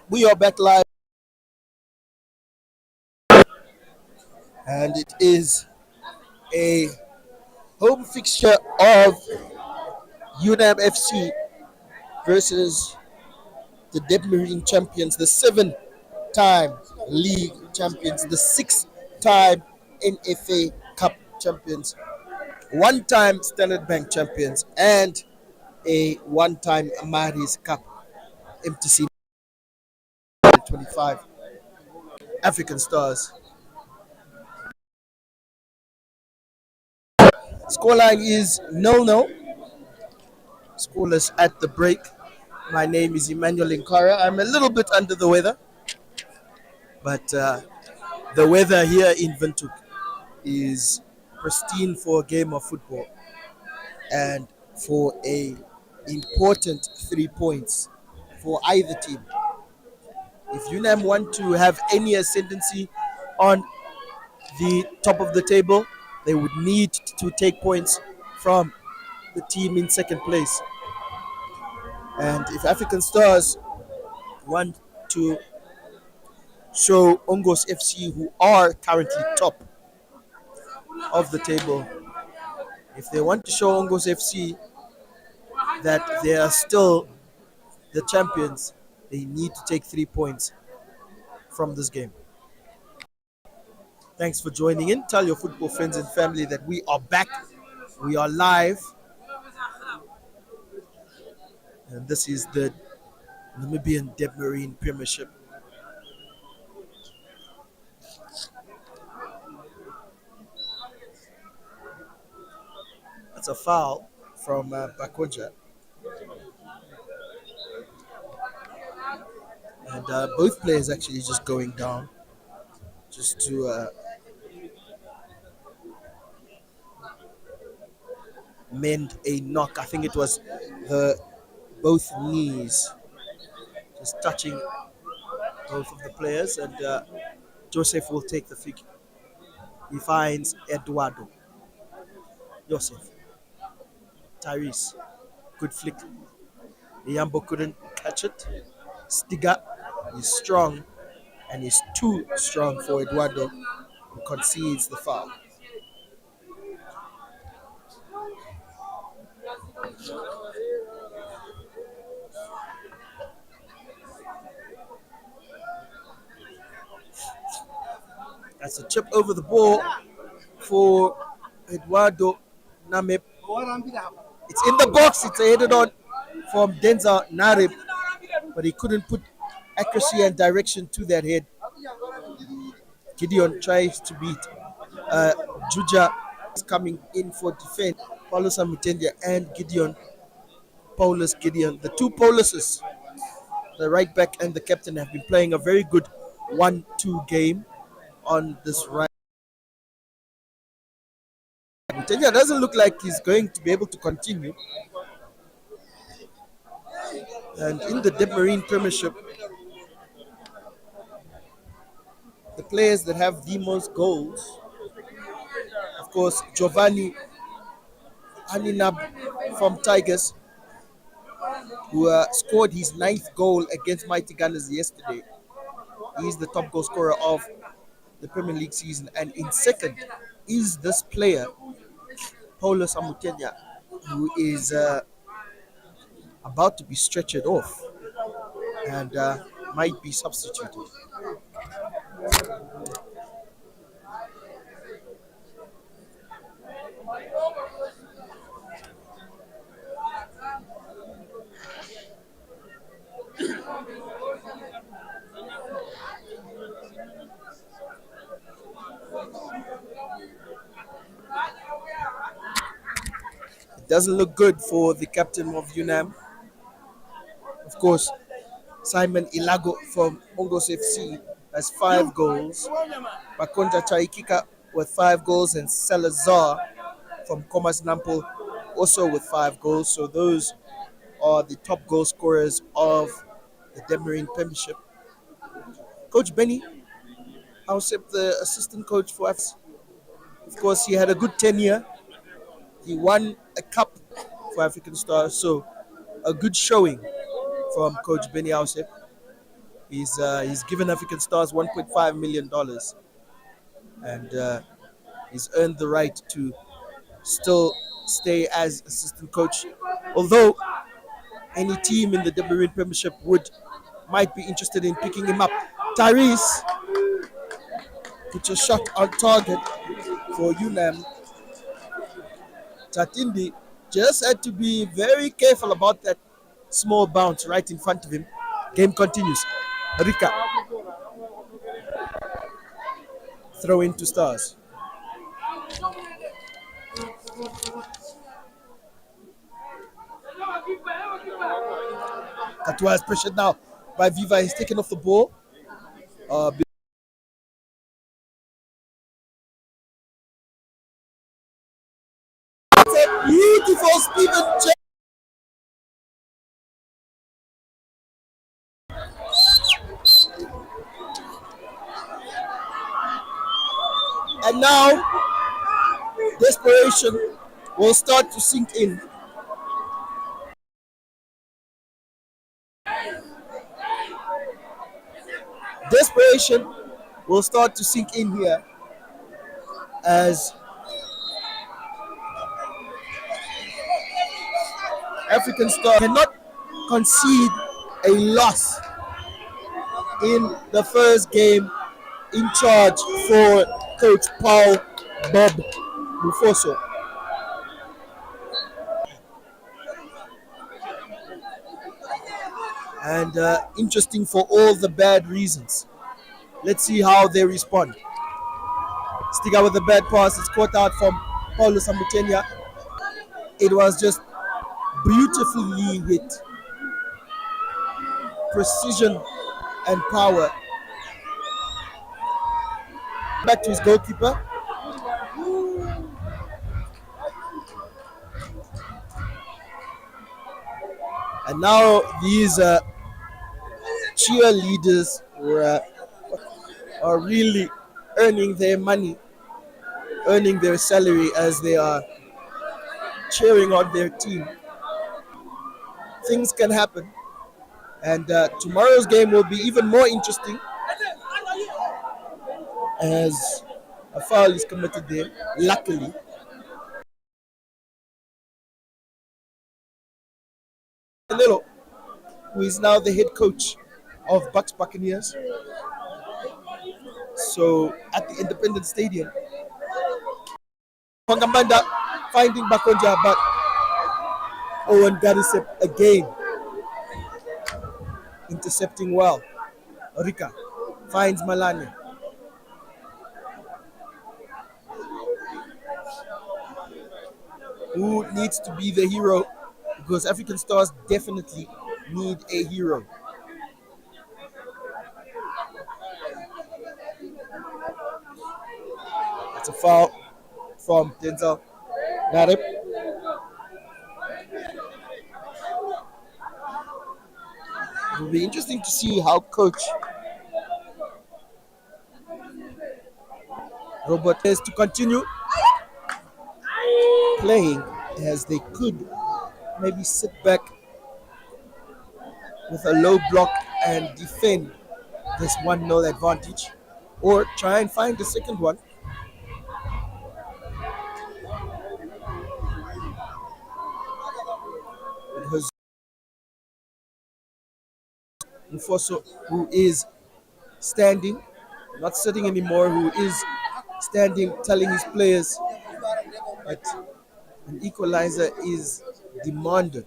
We are back live, and it is a home fixture of UNam FC versus the Debmarine champions, the 7-time league champions, the 6-time NFA Cup champions, one-time Standard Bank champions, and a one-time Amaris Cup MTC 25 African Stars. Scoreline is 0-0. Scoreless at the break. My name is Emmanuel Inkara. I'm a little bit under the weather, but the weather here in Windhoek is pristine for a game of football and for a important 3 points for either team. If UNAM want to have any ascendancy on the top of the table, they would need to take points from the team in second place. And if African Stars want to show Ongos FC, who are currently top of the table, if they want to show Ongos FC that they are still the champions, they need to take 3 points from this game. Thanks for joining in. Tell your football friends and family that we are back. We are live. And this is the Namibian Debmarine Premiership. That's a foul from Bakonja. And both players actually just going down just to mend a knock. I think it was the both knees just touching both of the players, and Joseph will take the free kick. He finds Eduardo. Joseph. Tyrese. Good flick. Iyambo couldn't catch it. Stiga is strong, and he's too strong for Eduardo, who concedes the foul. That's a chip over the ball for Eduardo Namip. It's in the box. It's headed on from Denza Narib, but he couldn't put accuracy and direction to that head. Gideon tries to beat Juja is coming in for defense. Paulus Amutendia and Paulus Gideon. The two Pauluses, the right back and the captain, have been playing a very good 1-2 game on this right. Amutendia doesn't look like he's going to be able to continue. And in the Debmarine Premiership, the players that have the most goals, of course, Giovanni Aninab from Tigers, who scored his 9th goal against Mighty Gunners yesterday. He's the top goal scorer of the Premier League season. And in second is this player, Paulus Amutenya, who is about to be stretchered off and might be substituted. It doesn't look good for the captain of UNAM. Of course, Simon Ilago from Ongos FC has 5 goals. Bakonja Chaikika with 5 goals, and Salazar from Comas Nampol also with 5 goals. So those are the top goal scorers of the Debmarine Premiership. Coach Benny Ausep, the assistant coach for us, of course, he had a good tenure. He won a cup for African Stars, so a good showing from Coach Benny Ausep. He's given African Stars $1.5 million, and he's earned the right to still stay as assistant coach. Although any team in the Debmarine Premiership might be interested in picking him up. Tyrese puts a shot on target for UNam. Tatindi just had to be very careful about that small bounce right in front of him. Game continues. Rika throw into Stars. Katua is pressured now by Viva. He's taken off the ball. It's a beautiful Stephen J. And now desperation will start to sink in. Desperation will start to sink in here as African Star cannot concede a loss in the first game in charge for Coach Paul Bob Bufoso. And interesting for all the bad reasons. Let's see how they respond. Stiga with the bad pass. It's caught out from Paulo Samutenia. It was just beautifully hit. Precision and power. Back to his goalkeeper. And now these cheerleaders are really earning their money, earning their salary as they are cheering on their team. Things can happen, and tomorrow's game will be even more interesting as a foul is committed there. Luckily, Canelo, who is now the head coach of Bucks Buccaneers, so at the Independence Stadium, Pangambanda finding Bakonja, but Owen Garisep again intercepting well. Rika finds Malani. Who needs to be the hero? Because African Stars definitely need a hero. It's a foul from Denzel Narip. It will be interesting to see how Coach Robert is to continue playing as they could maybe sit back with a low block and defend this 1-0 advantage, or try and find the second one. It was Mufoso, who is standing, not sitting anymore, who is standing, telling his players that an equalizer is demanded.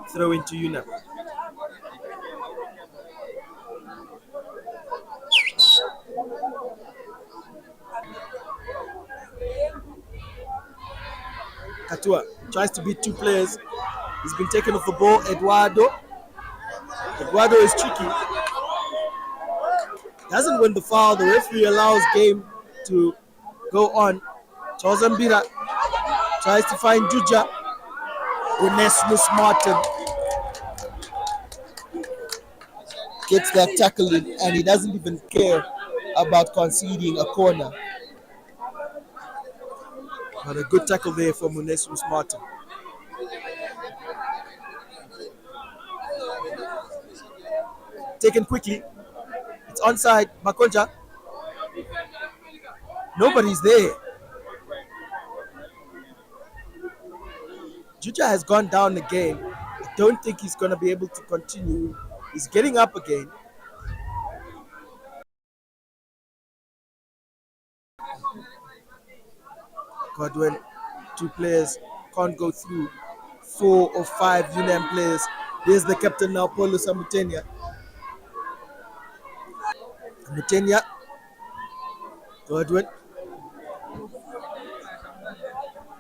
Throw into UNam. Katua tries to beat two players. He's been taken off the ball. Eduardo is tricky. Doesn't win the foul. The referee allows game to go on. Chozambira tries to find Juja. Onesmus Martin gets that tackle in, and he doesn't even care about conceding a corner. But a good tackle there from Onesmus Martin. Taken quickly. It's onside. Makonja. Nobody's there. Juja has gone down again. I don't think he's going to be able to continue. He's getting up again. Godwin, two players can't go through. 4 or 5 UNAM players. There's the captain now, Paulo Samutenia. Mutenya. Godwin.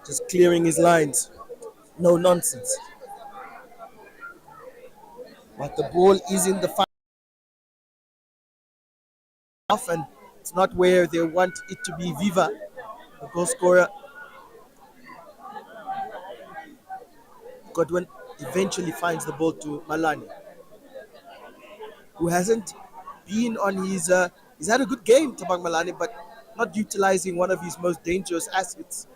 Just clearing his lines. No nonsense. But the ball is in the half, and it's not where they want it to be. Viva, the goal scorer. Godwin eventually finds the ball to Malani, who hasn't been on his. He's had a good game, Tabang Malani, but not utilizing one of his most dangerous assets,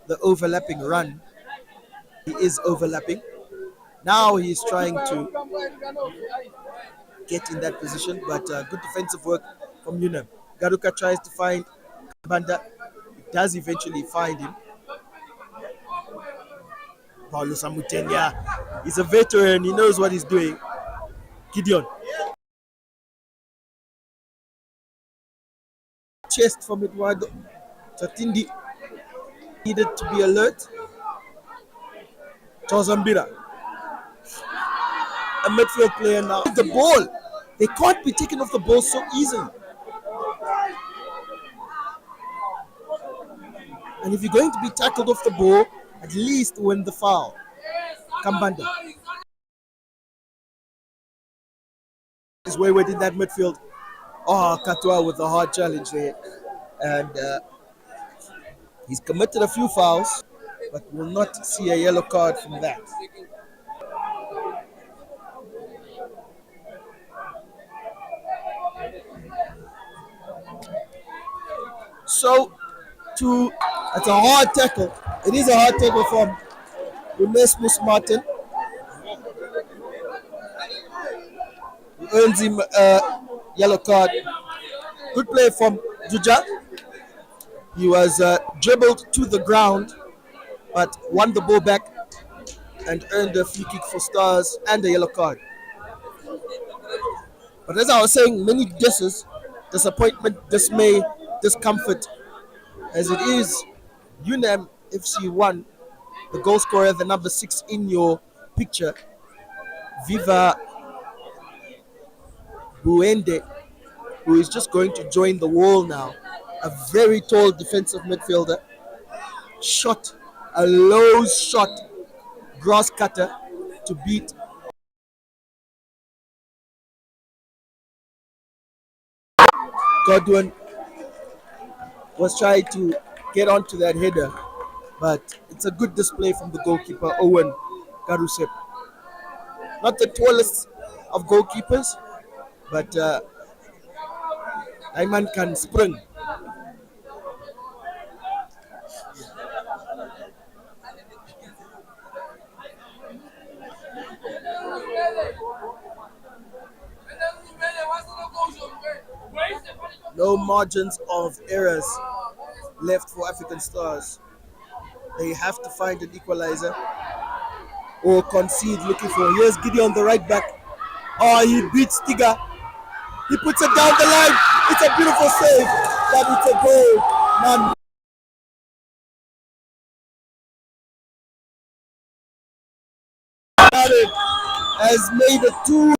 the overlapping run. He is overlapping. Now he's trying to get in that position, but good defensive work from UNAM. Garuka tries to find Banda. It does eventually find him. Paulo Samutenya. He's a veteran. He knows what he's doing. Gideon. Chest from Eduardo. Tatindi needed to be alert. Chozambira. A midfield player now. The ball. They can't be taken off the ball so easily. And if you're going to be tackled off the ball, at least win the foul. Kambanda is wayward in that midfield. Oh, Katua with a hard challenge there. And he's committed a few fouls, but will not see a yellow card from that. So, it's a hard tackle. It is a hard tackle from Onesmus Martin. He earns him a yellow card. Good play from Juja. He was dribbled to the ground, but won the ball back and earned a free kick for Stars and a yellow card. But as I was saying, many disappointment, dismay, discomfort, as it is UNAM FC 1, the goal scorer, the number 6 in your picture, Viva Buende, who is just going to join the wall now. A very tall defensive midfielder. Shot, a low shot, grass cutter to beat Godwin. Was trying to get onto that header, but it's a good display from the goalkeeper, Owen Garusep. Not the tallest of goalkeepers, but Ayman can spring. No margins of errors left for African Stars. They have to find an equalizer or concede looking for. Here's Gideon, the right back. Oh, he beats Tiga. He puts it down the line. It's a beautiful save, but it's a goal. None. Has made a 2.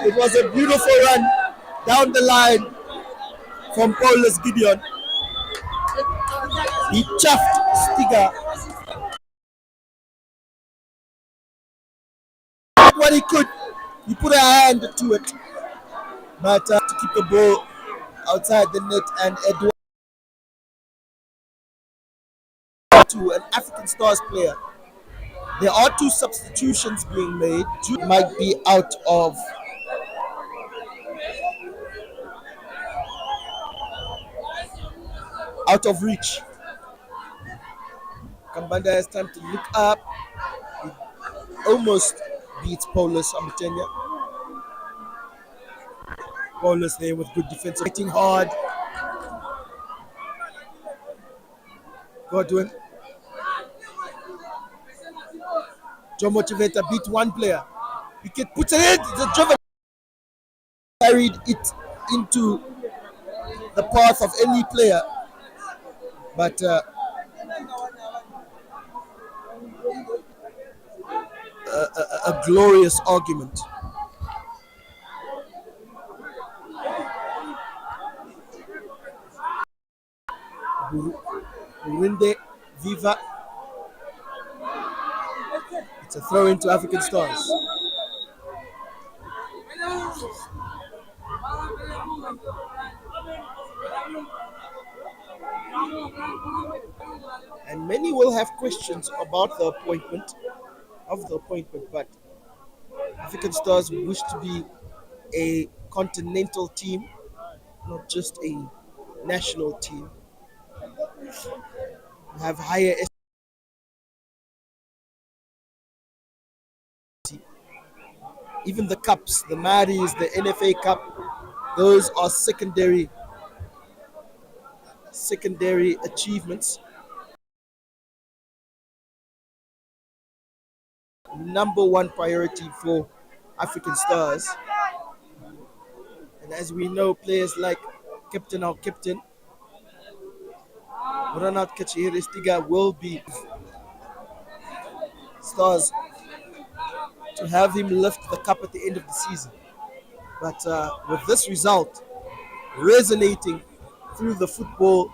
It was a beautiful run down the line from Paulus Gideon. He chuffed Stiga what he could. He put a hand to it, but to keep the ball outside the net and Edward to an African Stars player. There are two substitutions being made. Jude might be out of reach. Kambanda has time to look up. He almost beats Paulus Amatenya. Paulus there with good defense, fighting hard. Godwin. Joe Motivator beat one player. He puts it in. The Joe carried it into the path of any player. But a glorious argument. Burinde Viva. It's a throw into African Stars. And many will have questions about the appointment, but African Stars wish to be a continental team, not just a national team. Have higher even the cups, the Maris, the NFA Cup, those are secondary achievements. Number one priority for African Stars. And as we know, players like our captain, Ronald Kachihiri Stiga, will be Stars to have him lift the cup at the end of the season. But with this result resonating through the football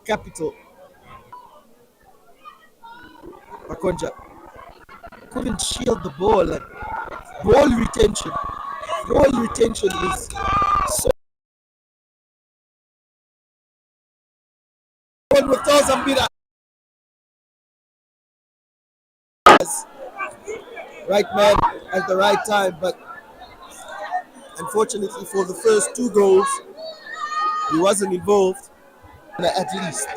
capital, Makonja couldn't shield the ball. Like, ball retention is so. With Zambira, right man at the right time, but unfortunately for the first two goals, he wasn't involved. At least.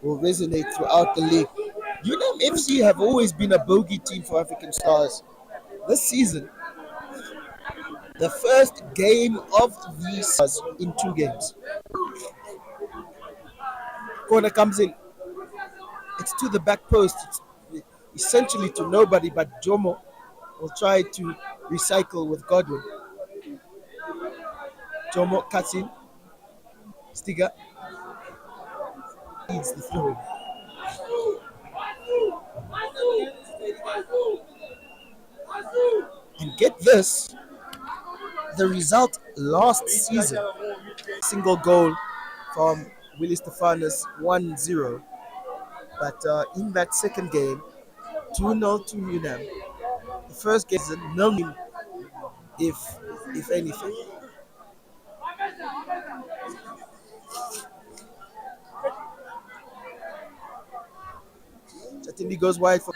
Will resonate throughout the league. UNam FC have always been a bogey team for African Stars. This season, the first game of the Stars in 2 games. Corner comes in. It's to the back post. It's essentially to nobody, but Jomo will try to recycle with Godwin. Jomo cuts in. Stiga leads the throw. And get this, the result last season, single goal from Willie Stefanus, 1-0. But in that second game, 2-0 to UNAM. The first game is a nil, if anything. Chatindi goes wide for.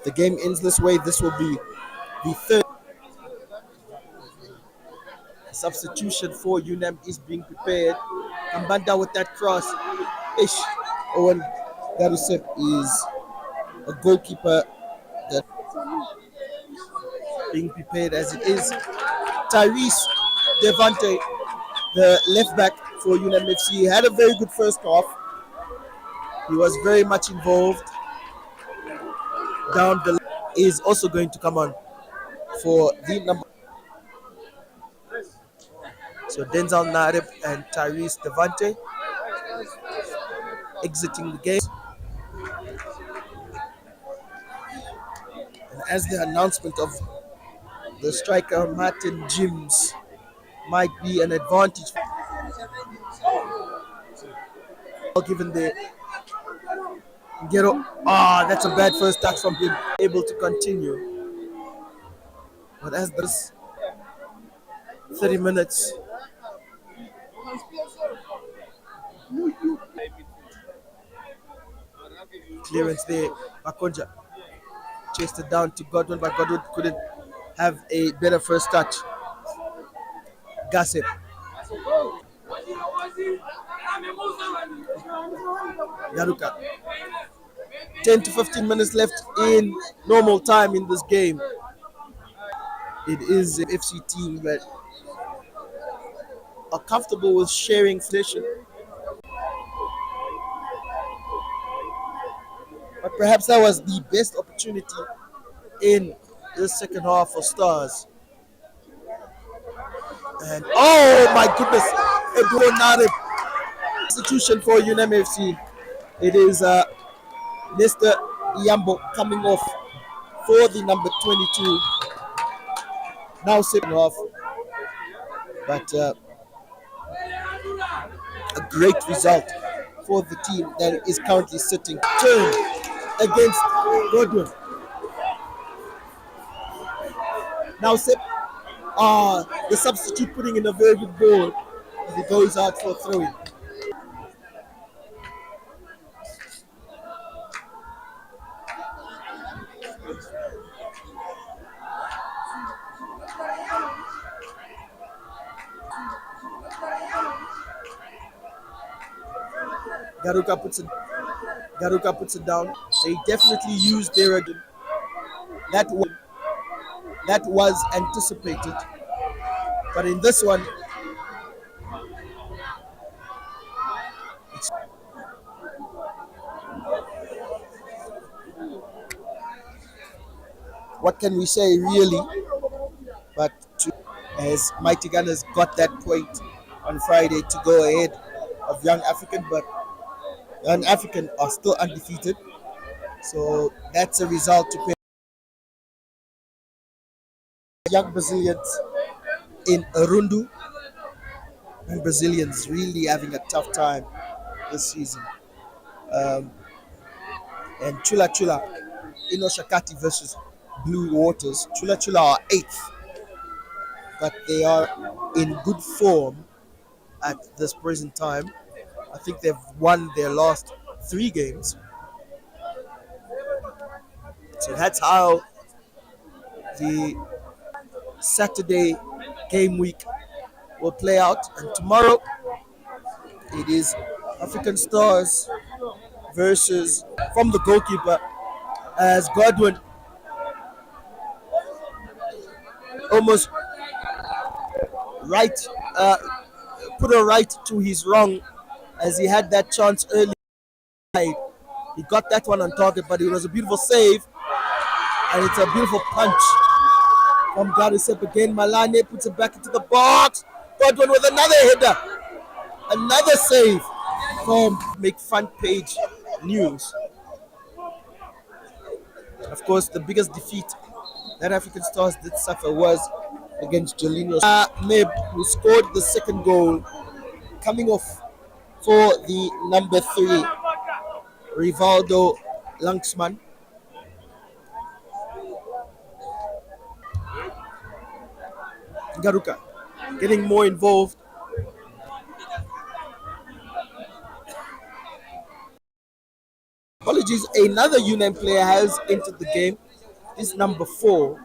The game ends this way. This will be the third substitution for UNAM is being prepared. Kambanda with that cross. Ish. Owen Garusep is a goalkeeper that being prepared as it is. Tyrese Devante, the left back for UNAM FC, had a very good first half. He was very much involved down the is also going to come on for the number. So Denzel Narib and Tyrese Devante exiting the game. And as the announcement of the striker Martin Jims might be an advantage, given the Gero. That's a bad first touch from him. Able to continue. But as this 30 minutes, clearance there, Makonja chased it down to Godwin, but Godwin couldn't have a better first touch. Gossip. 10 to 15 minutes left in normal time in this game. It is an FC team that are comfortable with sharing session, but perhaps that was the best opportunity in the second half for Stars. And oh my goodness, Edouard Narib substitution for UNam FC. It is Mr. Yambo coming off for the number 22. Now sitting off, but a great result for the team that is currently sitting. Turn against Godwin. Now Sip, the substitute putting in a very good goal as he goes out for throwing. Garuka puts it down. They definitely used their that that was anticipated, but in this one, what can we say really? But as Mighty Gunners got that point on Friday to go ahead of Young African, but Young African are still undefeated, so that's a result to pay. Young Brazilians in Arundu, and Brazilians really having a tough time this season. And Chula Chula, Inoshakati versus Blue Waters. Chula Chula are 8th, but they are in good form at this present time. I think they've won their last 3 games. So that's how the Saturday game week will play out. And tomorrow it is African Stars versus from the goalkeeper as Godwin almost right put a right to his wrong as he had that chance early. He got that one on target, but it was a beautiful save and it's a beautiful punch from Garisep again. Malane puts it back into the box. Godwin with another header, another save from make front page news. Of course, the biggest defeat that African Stars did suffer was against Jolino Meb, who scored the second goal, coming off for the number 3, Rivaldo Lanksman. Garuka getting more involved. Apologies, another UNAM player has entered the game. This number 4.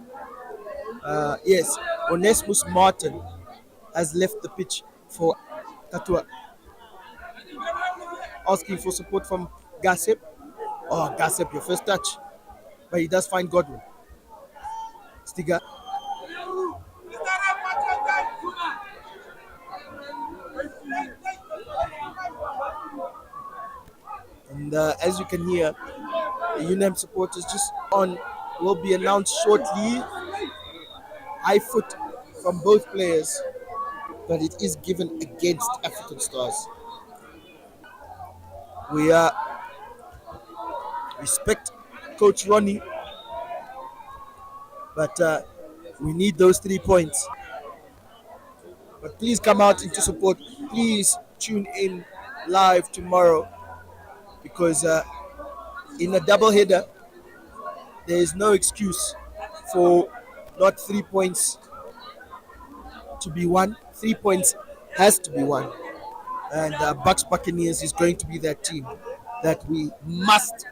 Yes, Onesmus Martin has left the pitch for Tatua. Asking for support from Gassep. Oh, Gassep, your first touch. But he does find Godwin. Stiga. And as you can hear, the UNAM supporters just on will be announced shortly. High foot from both players, but it is given against African Stars. We respect Coach Ronnie, but we need those 3 points. But please come out into support. Please tune in live tomorrow because in a double header, there is no excuse for not 3 points to be won. 3 points has to be won. And Bucks Buccaneers is going to be that team that we must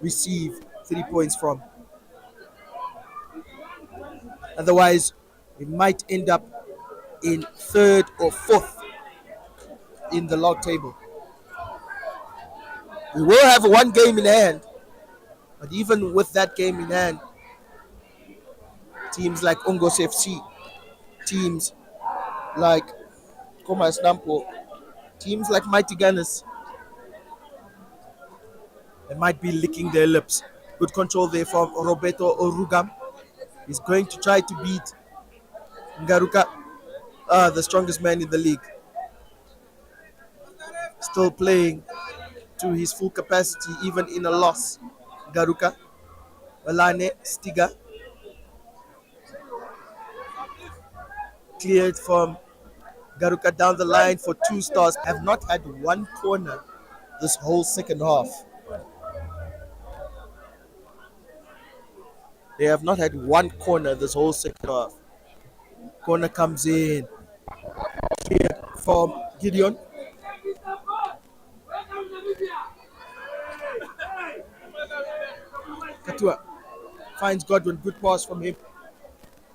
receive 3 points from. Otherwise, we might end up in third or fourth in the log table. We will have one game in hand, but even with that game in hand, teams like Ongos FC, teams like Komas Nampo, teams like Mighty Gunners, they might be licking their lips. Good control there from Roberto Orugam. He's going to try to beat Ngaruka, the strongest man in the league. Still playing to his full capacity, even in a loss. Garuka, Walane, Stiga, cleared from Garuka down the line for 2 stars. Have not had one corner this whole second half. They have not had one corner this whole second half. Corner comes in. Cleared from Gideon. Katua finds Godwin. Good pass from him.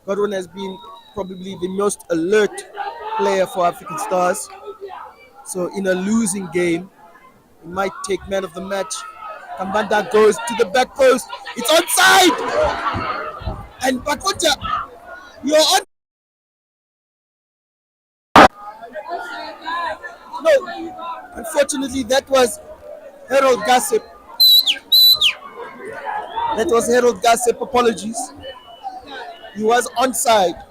Godwin has been probably the most alert player for African Stars. So in a losing game, he might take man of the match. Kambanda goes to the back post. It's onside! And Bakocha, you're on. No, unfortunately, that was Harold Gossip. That was Harold Gossip. Apologies. He was onside.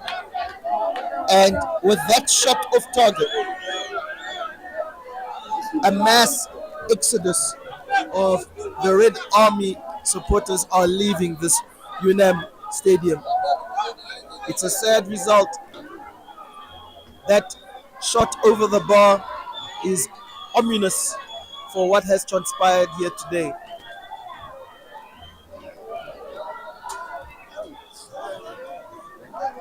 And with that shot off target, a mass exodus of the Red Army supporters are leaving this UNam stadium. It's a sad result. That shot over the bar is ominous for what has transpired here today.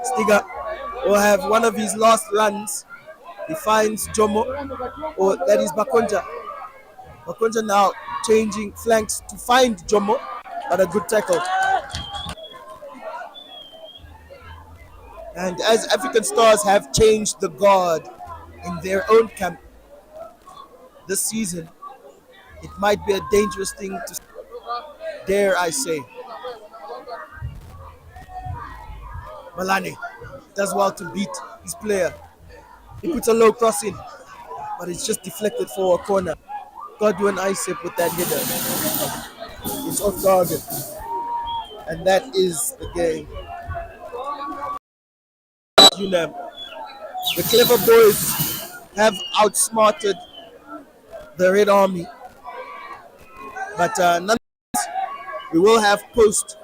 Stiga will have one of his last runs. He finds Jomo, or that is Bakonja. Bakonja now changing flanks to find Jomo, but a good tackle. And as African Stars have changed the guard in their own camp this season, it might be a dangerous thing to dare I say. Malane does well to beat his player. He puts a low cross in, but it's just deflected for a corner. Godwin Isip with that header. It's off target. And that is the game. UNAM. The clever boys have outsmarted the Red Army. But nonetheless, we will have post